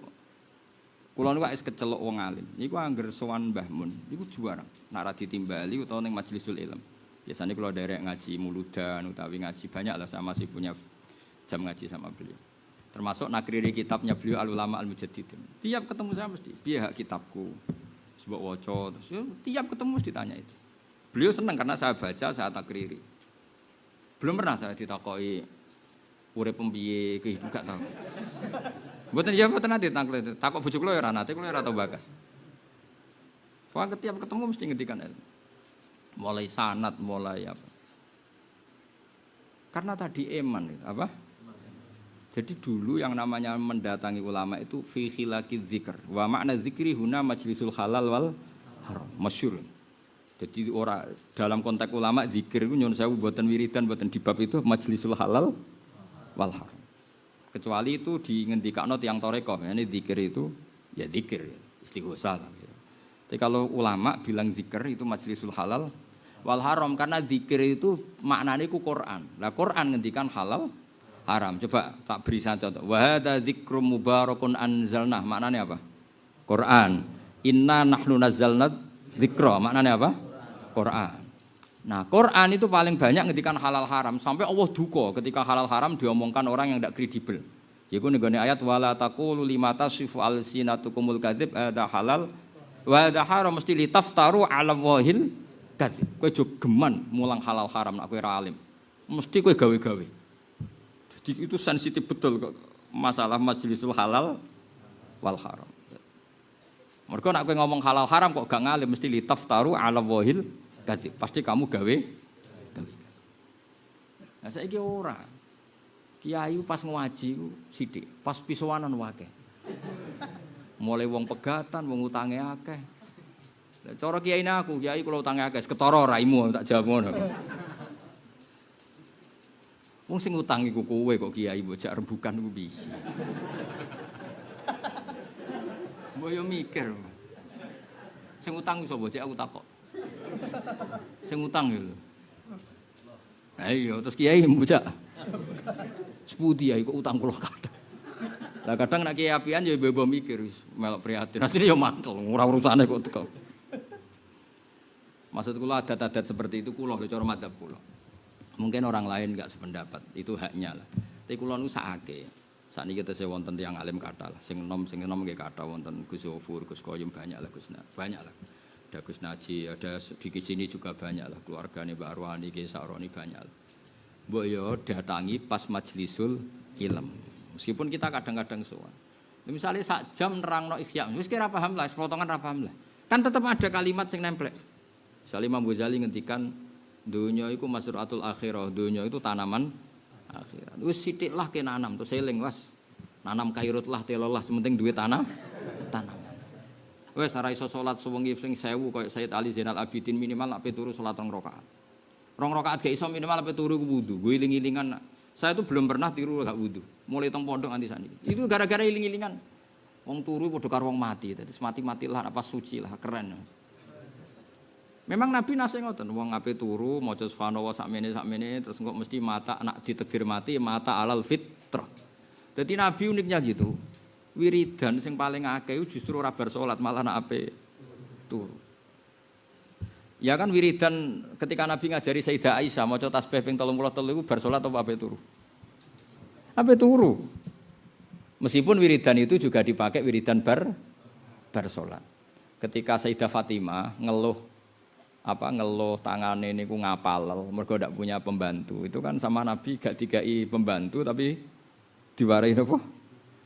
wis kecelok wong alim. Niku angger sowan Mbah Mun, niku juara. Nak ra ditimbali utawa ning majlisul ilm. Biasanya kalau derek ngaji muludan utawi ngaji banyak lah, saya masih punya jam ngaji sama beliau. Termasuk nakriri kitabnya beliau Al-Ulama Al-Mujaddidin. Tiap ketemu saya mesti, "Piye hak kitabku?" Sebab waca terus tiap ketemu mesti ditanya itu. Beliau senang karena saya baca, saya takriri. Belum pernah saya ditakoki urip piye, kehidupan gak tahu. Mboten ya mboten nate takok bojo kula ya ora nate, kula ora tau bakas. Pokoknya tiap ketemu mesti ngendikan itu. Mulai sanad, mulai apa. Karena tadi iman apa? Jadi dulu yang namanya mendatangi ulama itu fi khilaqi dzikr. Wa makna dzikri huna majlisul halal wal haram. Masyhur. Jadi ora dalam konteks ulama zikir itu nyuwun sewu mboten wiridan mboten di bab itu majlisul halal wal haram. Kecuali itu di ngendikakno tiyang tarekah, yani zikir itu ya zikir, istighosah lah. Tapi kalau ulama bilang zikir itu majlisul halal wal haram karena zikir itu maknanya itu Quran. Lah Quran ngendikan halal haram. Coba tak beri contoh. Wa hadza dzikrum mubarakun anzalna. Maknanya apa? Quran. Inna nahnu nazzalna dzikra. Maknanya apa? Quran. Nah, Quran itu paling banyak ngendikan halal haram sampai Allah duka ketika halal haram diomongkan orang yang tidak kredibel. Yaiku nenggone ayat wala taqulu lima tasifu alsinatukumul kadzib ada halal wa ada haram mesti litaftaru ala wahil kadzib. Kowe jo geman mulang halal haram nek kowe ora alim. Mesti kowe gawe-gawe. Jadi itu sensitif betul kok masalah majlisul halal wal haram. Mergo nek kowe ngomong halal haram kok gak ngalim mesti litaftaru ala wahil kadzib. Pasti kamu gawe. Nah saiki ora. Kiai pas ngaji ku sithik, pas pisowanan wae. Mulai wong pegatan, wong utange akeh. Lah cara kiyaine aku, kiai kula utange akeh, ketara raimu tak jawab ngono. Wong sing utang iku kowe kok kiai bocah rembukan iku piye. Mbok yo mikir. Sing utang sapa cek aku takok. Sing utang lho. Lah iya terus kiai bocah. Sepudi ya kok utang kula kadang. Lah kadang nek kiai apian ya bebo mikir wis melok prihatin. Asline ya mantel ora urusane kok teko. Maksud kula adat-adat seperti itu kula cara madzhab kula. Mungkin orang lain enggak sependapat, itu haknya lah. Tapi kula nu sakake. Sakniki tesih wonten tiyang alim kathah lah. Sing enom nggih kathah wonten Gus Yofur, Gus Koyum banyak lah Gusna. Banyak lah. Ada Gus Naji, ada di sini juga banyak lah keluargane Mbak Arwani, Ki Saroni banyak lah. Mbok yo datangi pas majlisul ilm. Meskipun kita kadang-kadang sowan. Misalnya sak jam nerangno Ihya, wis kira paham lah, sepotongan ra paham lah. Kan tetap ada kalimat sing nemplek. Misalnya Imam Ghazali ngendikan dunya iku masratul akhirah, dunya itu tanaman akhirat. Wis sithik lah ke nanam, terus eling was. Nanam kairut lah telolah sementing duwe tanaman. Wis ora iso salat sewengi sing 1000 koyo Sayyid Ali Zainal Abidin minimal nek turu salat 2 rakaat. 2 rakaat gak iso minimal nek turu wudu. Gue iling-ilingan. Saya itu belum pernah tiru gak wudu. Mulai teng pondok nganti saniki. Itu gara-gara iling-ilingan. Wong turu padha karo wong mati. Dadi mati-matilah apa suci lah, keren. Memang Nabi nase ngoten, wong ape turu maca subhanallah sakmene terus kok mesti mata anak ditegir mati mata alal fitrah. Dadi Nabi uniknya gitu. Wiridan sing paling akeh justru ora bar salat malah anak ape turu. Ya kan wiridan ketika Nabi ngajari Sayyidah Aisyah maca tasbih ping 33 iku bar salat apa ape turu? Ape turu. Meskipun wiridan itu juga dipakai wiridan bar salat. Ketika Sayyidah Fatimah ngeluh tangane niku ngapal mergo ndak punya pembantu. Itu kan sama Nabi gak dikai pembantu tapi diwarai napa?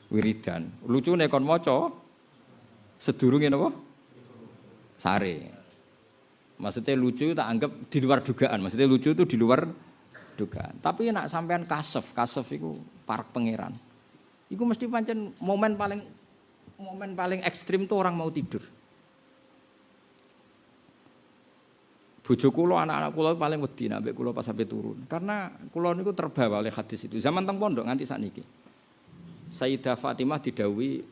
Wiridan. Lucune kon maca sedurunge napa? Sare. Maksudnya lucu tak anggap di luar dugaan. Maksudnya lucu itu di luar dugaan. Tapi nak sampean kasef itu parak pangeran. Iku mesti pancen momen paling ekstrim tuh orang mau tidur. Bojo kula anak-anak kula paling wedi nek kula pas sampai turun. Karena kula niku terbawa oleh hadis itu. Zaman teng pondok nganti sakniki. Sayyidah Fatimah didhawuhi,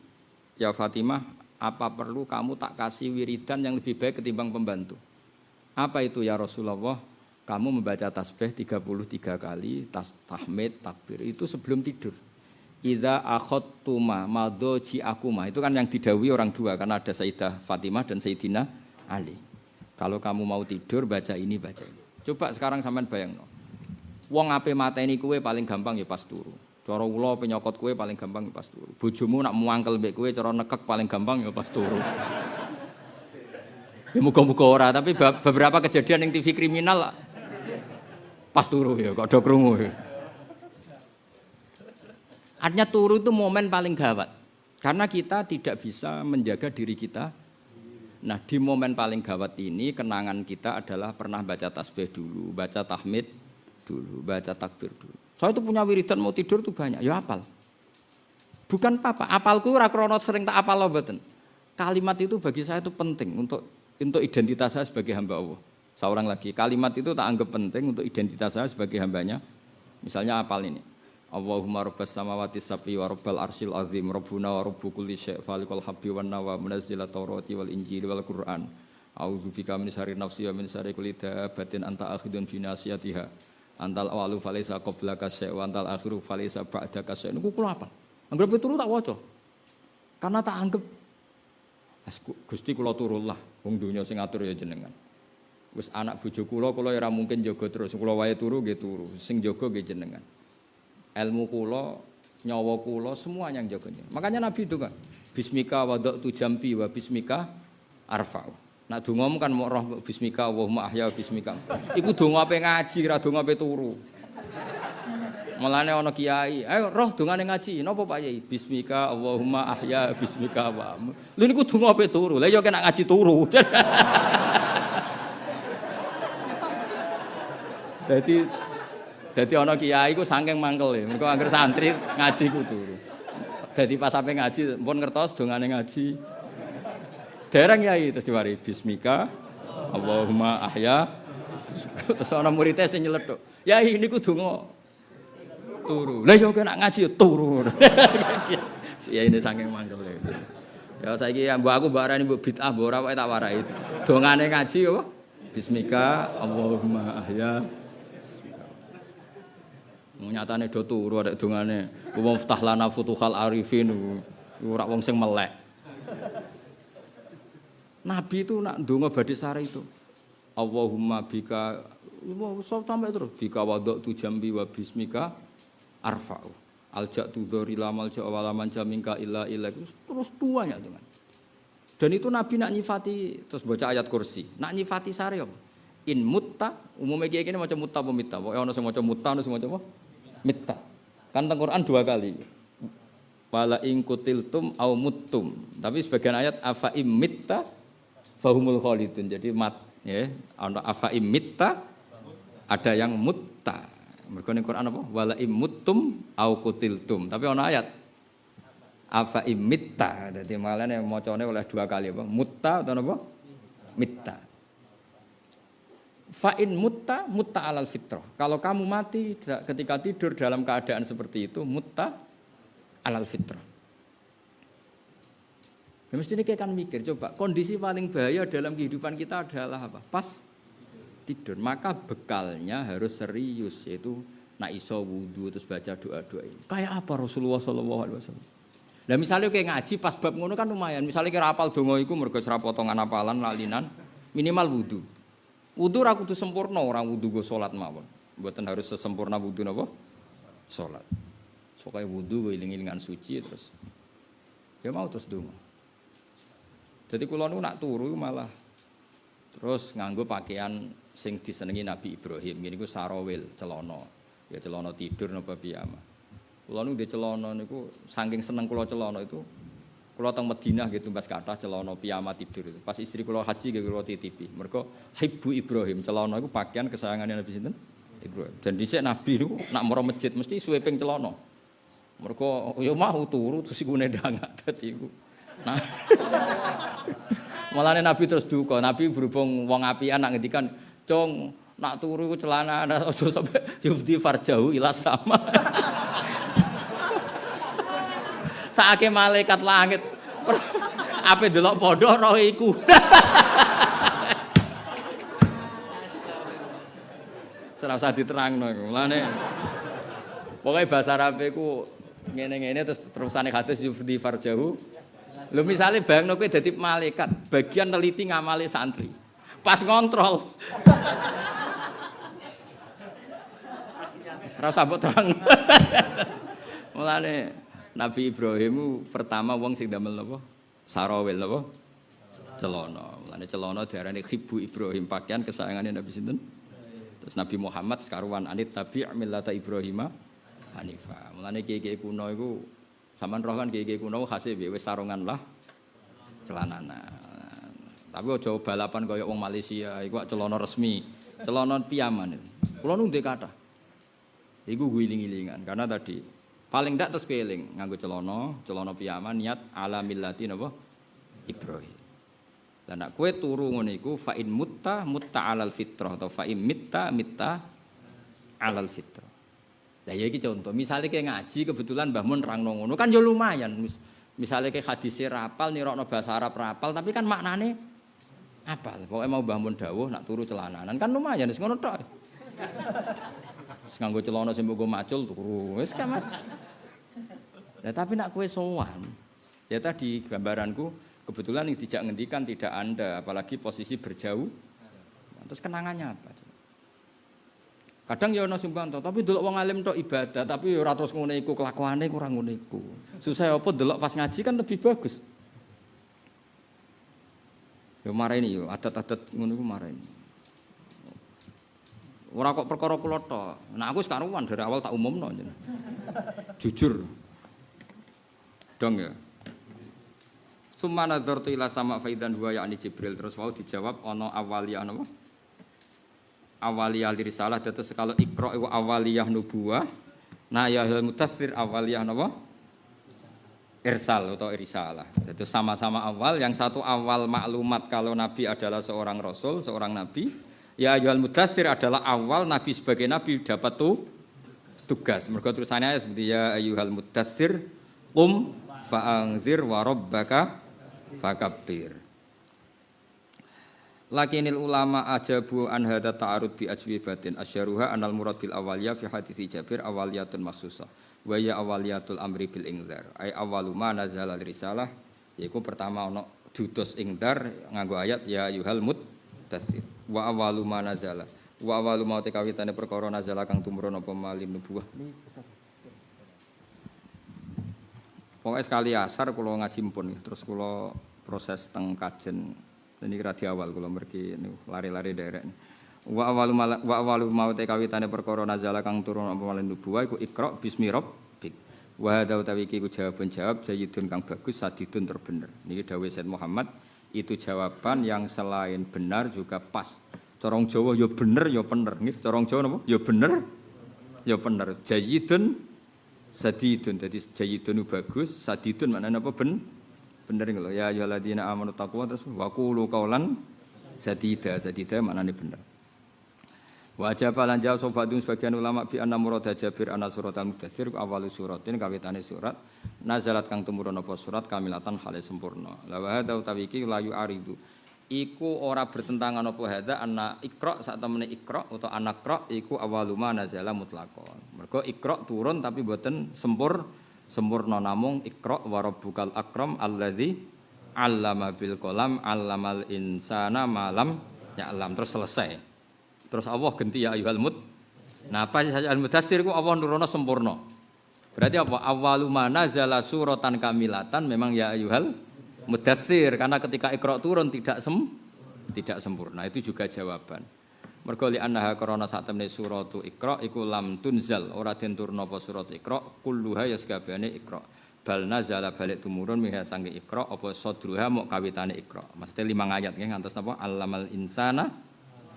"Ya Fatimah, apa perlu kamu tak kasih wiridan yang lebih baik ketimbang pembantu?" Apa itu ya Rasulullah? Kamu membaca tasbih 33 kali, tahmid, takbir itu sebelum tidur. Idza akhadtuma madji'akuma. Itu kan yang didhawuhi orang dua karena ada Sayyidah Fatimah dan Sayyidina Ali. Kalau kamu mau tidur baca ini. Coba sekarang sampean bayangno. Wong ape mateni kowe paling gampang ya pas turu. Cara ula penyokot kowe paling gampang ya pas turu. Bojomu nak muangkel mbek kowe cara nekek paling gampang ya pas turu. Ya muga-muga ora, tapi beberapa kejadian yang TV kriminal pas turu ya kok do krungu. Artinya turu itu momen paling gawat. Karena kita tidak bisa menjaga diri kita. Nah, di momen paling gawat ini kenangan kita adalah pernah baca tasbih dulu, baca tahmid dulu, baca takbir dulu. Saya itu punya wiridan mau tidur tuh banyak, ya apal. Bukan apa-apa, apalku ora krono sering tak apal lho mboten. Kalimat itu bagi saya itu penting untuk identitas saya sebagai hamba Allah. Seorang lagi, kalimat itu tak anggap penting untuk identitas saya sebagai hambanya. Misalnya apal ini. Allahumma rabbas samawati sab'i wa rabbal arsyil azim rabbuna wa rabbu kulli syai' falikul habbi wan nawa munazzilat tawrati wal injili wal qur'an a'udzubika min syarri nafsi wa min syarri kulli dabbatin anta akhidun fi nasiyatiha antal awalu falaysa qablaka syai' wa antal akhiru falaysa ba'daka syai'. Niku kula apa? Anggap turu tak waca. Karena tak anggap Gusti kula turullah wong donya sing ngatur ya jenengan. Wis anak bojo kula ora mungkin jaga terus. Kula wae turu nggih turu, sing jaga nggih jenengan. Ilmu kula, nyawa kula semuanya yang jaganya. Makanya Nabi itu kan bismika wada'tu jambi wa bismika arfa'u. Nak dongamu kan mau roh bismika Allahumma ahya bismika. Iku donga ape ngaji, ra donga ape turu. Mulane ana kiai, ayo roh dongane ngaji. Napa Pak Yai? Bismika Allahumma ahya bismika wa. Lha niku donga ape turu. Lah ya kena ngaji turu. Jadi ana kiai ku saking mangkel ya. Mergo anggere santri ngaji ku turu. Dadi pas sampe ngaji pun ngertos dongane ngaji. Dereng yai terus diwari bismika Allahumma ahya. Terus ana muridé sing nyeletuk. Yai niku donga turu. Lah yo kena ngaji turu. Ya ini saking mangkel ya. Ya saiki mbok aku mbok arani mbok bid'ah mbok ora wae tak warai. Dongane ngaji apa? Bismika Allahumma ahya. Nyatane do turu arek dongane wa ftah lana futuhal arifin ora wong sing melek. Nabi itu nak ndonga badhe sare itu. Allahumma bika sampai terus bika wada'tu jambi wa bismika arfa'u. Alja'tu dzari lamal ja'a wala manja minka illa ilaik. Terus banyak dengan. Dan itu Nabi nak nyifati terus baca ayat kursi. Nak nyifati sare apa? In mutta umumnya kiai kene maca mutta apa mitta. Pokoke ana sing maca mutta ana sing maca apa? Mitta. Kan teng Quran 2 kali. Wala in kutiltum au muttum. Tapi sebagian ayat afa imitta fahumul khalidun. Jadi mat ya, ana afa imitta ada yang mutta. Mergo ning Quran apa? Wala in muttum au kutiltum. Tapi ana ayat afa imitta. Dadi malane macane oleh 2 kali apa? Mutta atau apa? Mitta. Fa'in mutta alal fitrah. Kalau kamu mati ketika tidur dalam keadaan seperti itu, mutta alal fitrah. Ya mesti ini kita akan mikir, coba kondisi paling bahaya dalam kehidupan kita adalah apa? Pas tidur. Maka bekalnya harus serius, yaitu nak iso wudu terus baca doa-doa ini. Kayak apa Rasulullah SAW? Nah misalnya kayak ngaji pas bab ngono kan lumayan. Misalnya kira apal donga iku mergo ora potongan apalan lalinan, minimal wudu. Wudu ra kudu sempurna, ora wudu go salat mawon. Mboten harus sesempurna wudu napa? Salat. Pokoke wudu eling-elingan suci terus ya mau terus donga. Jadi kula niku nak turu malah terus nganggo pakaian sing disenengi Nabi Ibrahim. Niku sarawil, celana. Ya celana tidur napa piyama. Kula niku ndek celana niku saking seneng kula celana itu kula teng Madinah nggih tumbas kathah celana piyama tidur itu. Pas istri kula haji nggih kula titipi. Mergo Hibbu Ibrahim celana iku pakaian kesayangane Nabi sinten? Ibrahim. Dan dhisik Nabi niku nak mara masjid mesti sweeping celana. Mergo ya mau turu terus iku nendangak dadi iku. Nah. Mulane Nabi terus duka. Nabi berhubung wong apian nak ngendikan, "Cung, nak turu iku celana aja sampe yufdi farjahu ila sama." Saake malaikat langit ape delok padha roh iku. Ora usah diterangno iku. Mulane pokoke basa Arabe iku ngene-ngene terus terusane hadis yufdi farjahu. Lho misale bayangno kowe dadi malaikat, bagian neliti ngamali santri. Pas ngontrol. Ora usah mbok terang. Mulane Nabi Ibrahim pertama wong sing damel napa? Sarawil napa? Celana. Mulane celana diarani Hibbu Ibrahim, pakaian kesayangane Nabi sinten? Terus Nabi Muhammad sekaruan anit tabi' millata Ibrahim hanifa. Mulane kiai-kiai kuno iku sampean roh kan kiai-kiai kuno khase wis sarungan lah celanana. Tapi aja balapan kaya wong Malaysia iku celana resmi, celana piyaman. Kula nu ndek kathah. Iku guling-gilingan karena tadi paling ndak terus keling nganggo celana piyama niat ala millati napa Ibrahim. Lah nek kowe turu ngono iku fa in mutta alal fitrah atau fa in mitta alal fitrah. Lah ya iki contoh, misale kayak ngaji kebetulan Mbah Mun nerangno ngono kan ya lumayan. Misale kayak hadise rapal nirokno bahasa Arab rapal tapi kan maknane apal. Pokoke mau Mbah Mun dawuh nak turu celananan kan lumayan wis ngono tok. Wis nganggo celana sing mbok macul turu wis kan. Lah tapi nak kowe sowan ya tadi gambaranku kebetulan yang tidak ngendikan tidak Anda apalagi posisi berjauh. Terus kenangannya apa? Kadang ya ana sumbanto, tapi delok wong alim tok ibadah, tapi ya ora terus ngene iku kelakuane kurang ngene iku. Susah apa delok pas ngaji kan lebih bagus. Ya mareni yo adat-adat ngono iku mareni. Ora kok perkara kula tok. Nah aku sekaruan dari awal tak umumno jeneng. Jujur. Dong ya. Summa nadzartu ila sama faidan huwa ya'ni Jibril terus wau dijawab ana awaliyah napa? Awaliyah risalah dados kalau Iqra iku awaliyah nubuwah. Nah ya mutathir awaliyah napa? Irsal atau risalah. Dados sama-sama awal, yang satu awal maklumat kalau Nabi adalah seorang rasul, seorang nabi. Ya ayyuhal mutathir adalah awal Nabi sebagai nabi dapat tugas. Mergo tulisannya seperti ya ayyuhal mutathir qum fa'anzir wa rabbaka fakabbir. Lakinil ulama ajabu an hadza ta'arud bi ajwibatin asyaruha anal murad bil awaliyah fi hadithi Jabir awaliyatun maksusah wa ya awaliyatul amri bil ingdar ay awalu ma nazala risalah yaiku pertama ana dudos ingdar nganggo ayat ya yuhal mudaththir wa awalu ma nazala wa awalu ma kawitane perkara nazala kang tumurun apa malim nubuwah. Pokoke sekali asar kula ngaji mpun terus kula proses teng kajen. Ini kira di awal kalau mergi lari-lari daerah. Wa awalu maute kawitane perkara nazala kang turun apa malih nubuwah iku Iqra bismi rabbik. Wa hadza utawi iki ku jawaban jawab jayyidun kang bagus sadidun terbener. Niki dawuh Said Muhammad itu jawaban yang selain benar juga pas. Corong Jawa ya bener ya bener nggih. Corong Jawa napa? Ya bener ya bener. Jayyidun sadidun. Dadi jayyidun bagus, sadidun maknane apa bener lho ya ayyuhalladzina amanu taqwa terus wa qulu qaulan sadida maknane bener. Wajib lan jawab sobatun sebagian ulama bi anna murad Jabir ana suratul mudatsir awalu suratin kawitane surat nazalat kang tumurun apa surat kamilatan hale sempurna. La wa hadza utawi iki la yu'aridu iku ora bertentangan apa hadza anna Iqra sak temene Iqra utawa anaqra iku awalu ma nazala mutlaqan. Mergo Iqra turun tapi mboten sempurna namung Iqra wa rabbukal akram alladzi 'allama bil qalam 'allamal insana ma lam ya'lam terus selesai. Terus Allah ganti ya ayyuhal mud. Nah, apa saja al-mudatsir ku Allah nurono sempurna. Berarti apa? Awwalu ma nazala suratan kamilatan memang ya ayyuhal mudatsir karena ketika Iqra turun tidak sempurna. Itu juga jawaban. Mergo li annaha karana sak temene suratu Iqra iku lam tunzal ora den turna apa surat Iqra kulluha ya sakabehane Iqra bal nazala balik tumurun miha sange Iqra apa sadruha mok kawitane Iqra maksudnya 5 ayat nggih ngantos napa allamal insana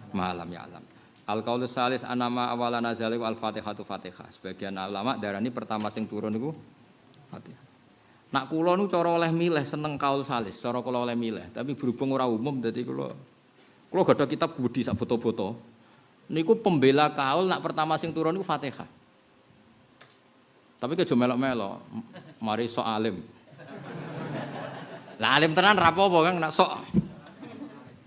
ma lam ya'lam al qaulus salis anama awala nazala al fatihatu fatihah sebagian ulama darani pertama sing turun iku Fatihah. Nak kula nu cara oleh milih seneng kaul salis cara kula oleh milih tapi berhubung ora umum dadi kula gadah kitab budi sak foto-foto. Niku pembela kaul nak pertama sing turun niku Fatihah. Tapi kejo melok-melok. Mari sok alim. Lah alim tenan ra apa-apa Kang nak sok.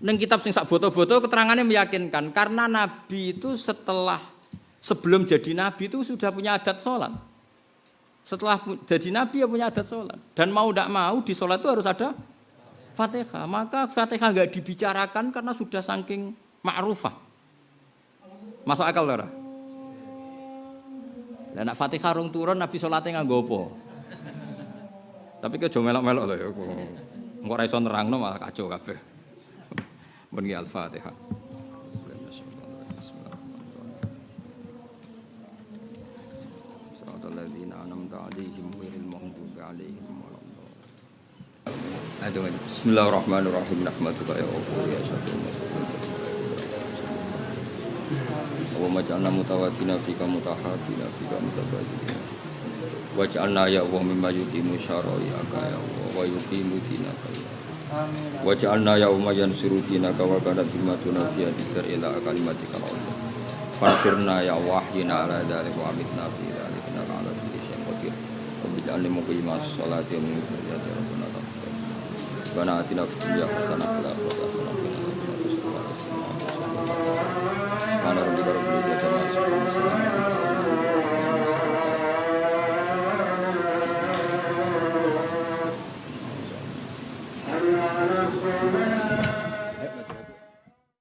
Ning kitab sing sak foto-foto keterangannya meyakinkan karena nabi itu sebelum jadi nabi itu sudah punya adat salat. Setelah jadi nabi ya punya adat salat. Dan mau ndak mau di salat itu harus ada Fatihah, maka Fatihah enggak dibicarakan karena sudah saking ma'rufah. Masuk akal ora? Lah nek Fatihah rung turun Nabi salate nganggo apa? Tapi kejo melok-melok lho ya. Engko ora iso nerangno malah kacau kabeh. Mun ki Al-Fatihah. Siratal ladzina an'amta 'alaihim ghairil maghdubi 'alaihim. Bismillahirrahmanirrahim. Nahmaduka ya Allah ya syukur. Wa maj'alna mutawaddina fika mutahaddina fika mutabadilina. Waj'alna ya Allah mimma yuqimu syara'i'aka ya Allah wa yuqimu dinaka ya. Waj'alna yauma yansuru dinaka wa kana himmatuna fi dzikr ila kalimatika al-ulya. Fasirna ya wahyina ala dzalika wa amitna fi dzalika innaka ala kulli syai'in qadir. Wa bij'alni muqimas sholati wa min dzurriyyati rabbana taqabbal. Wa atina fid dunya hasanah wa fil akhirati hasanah.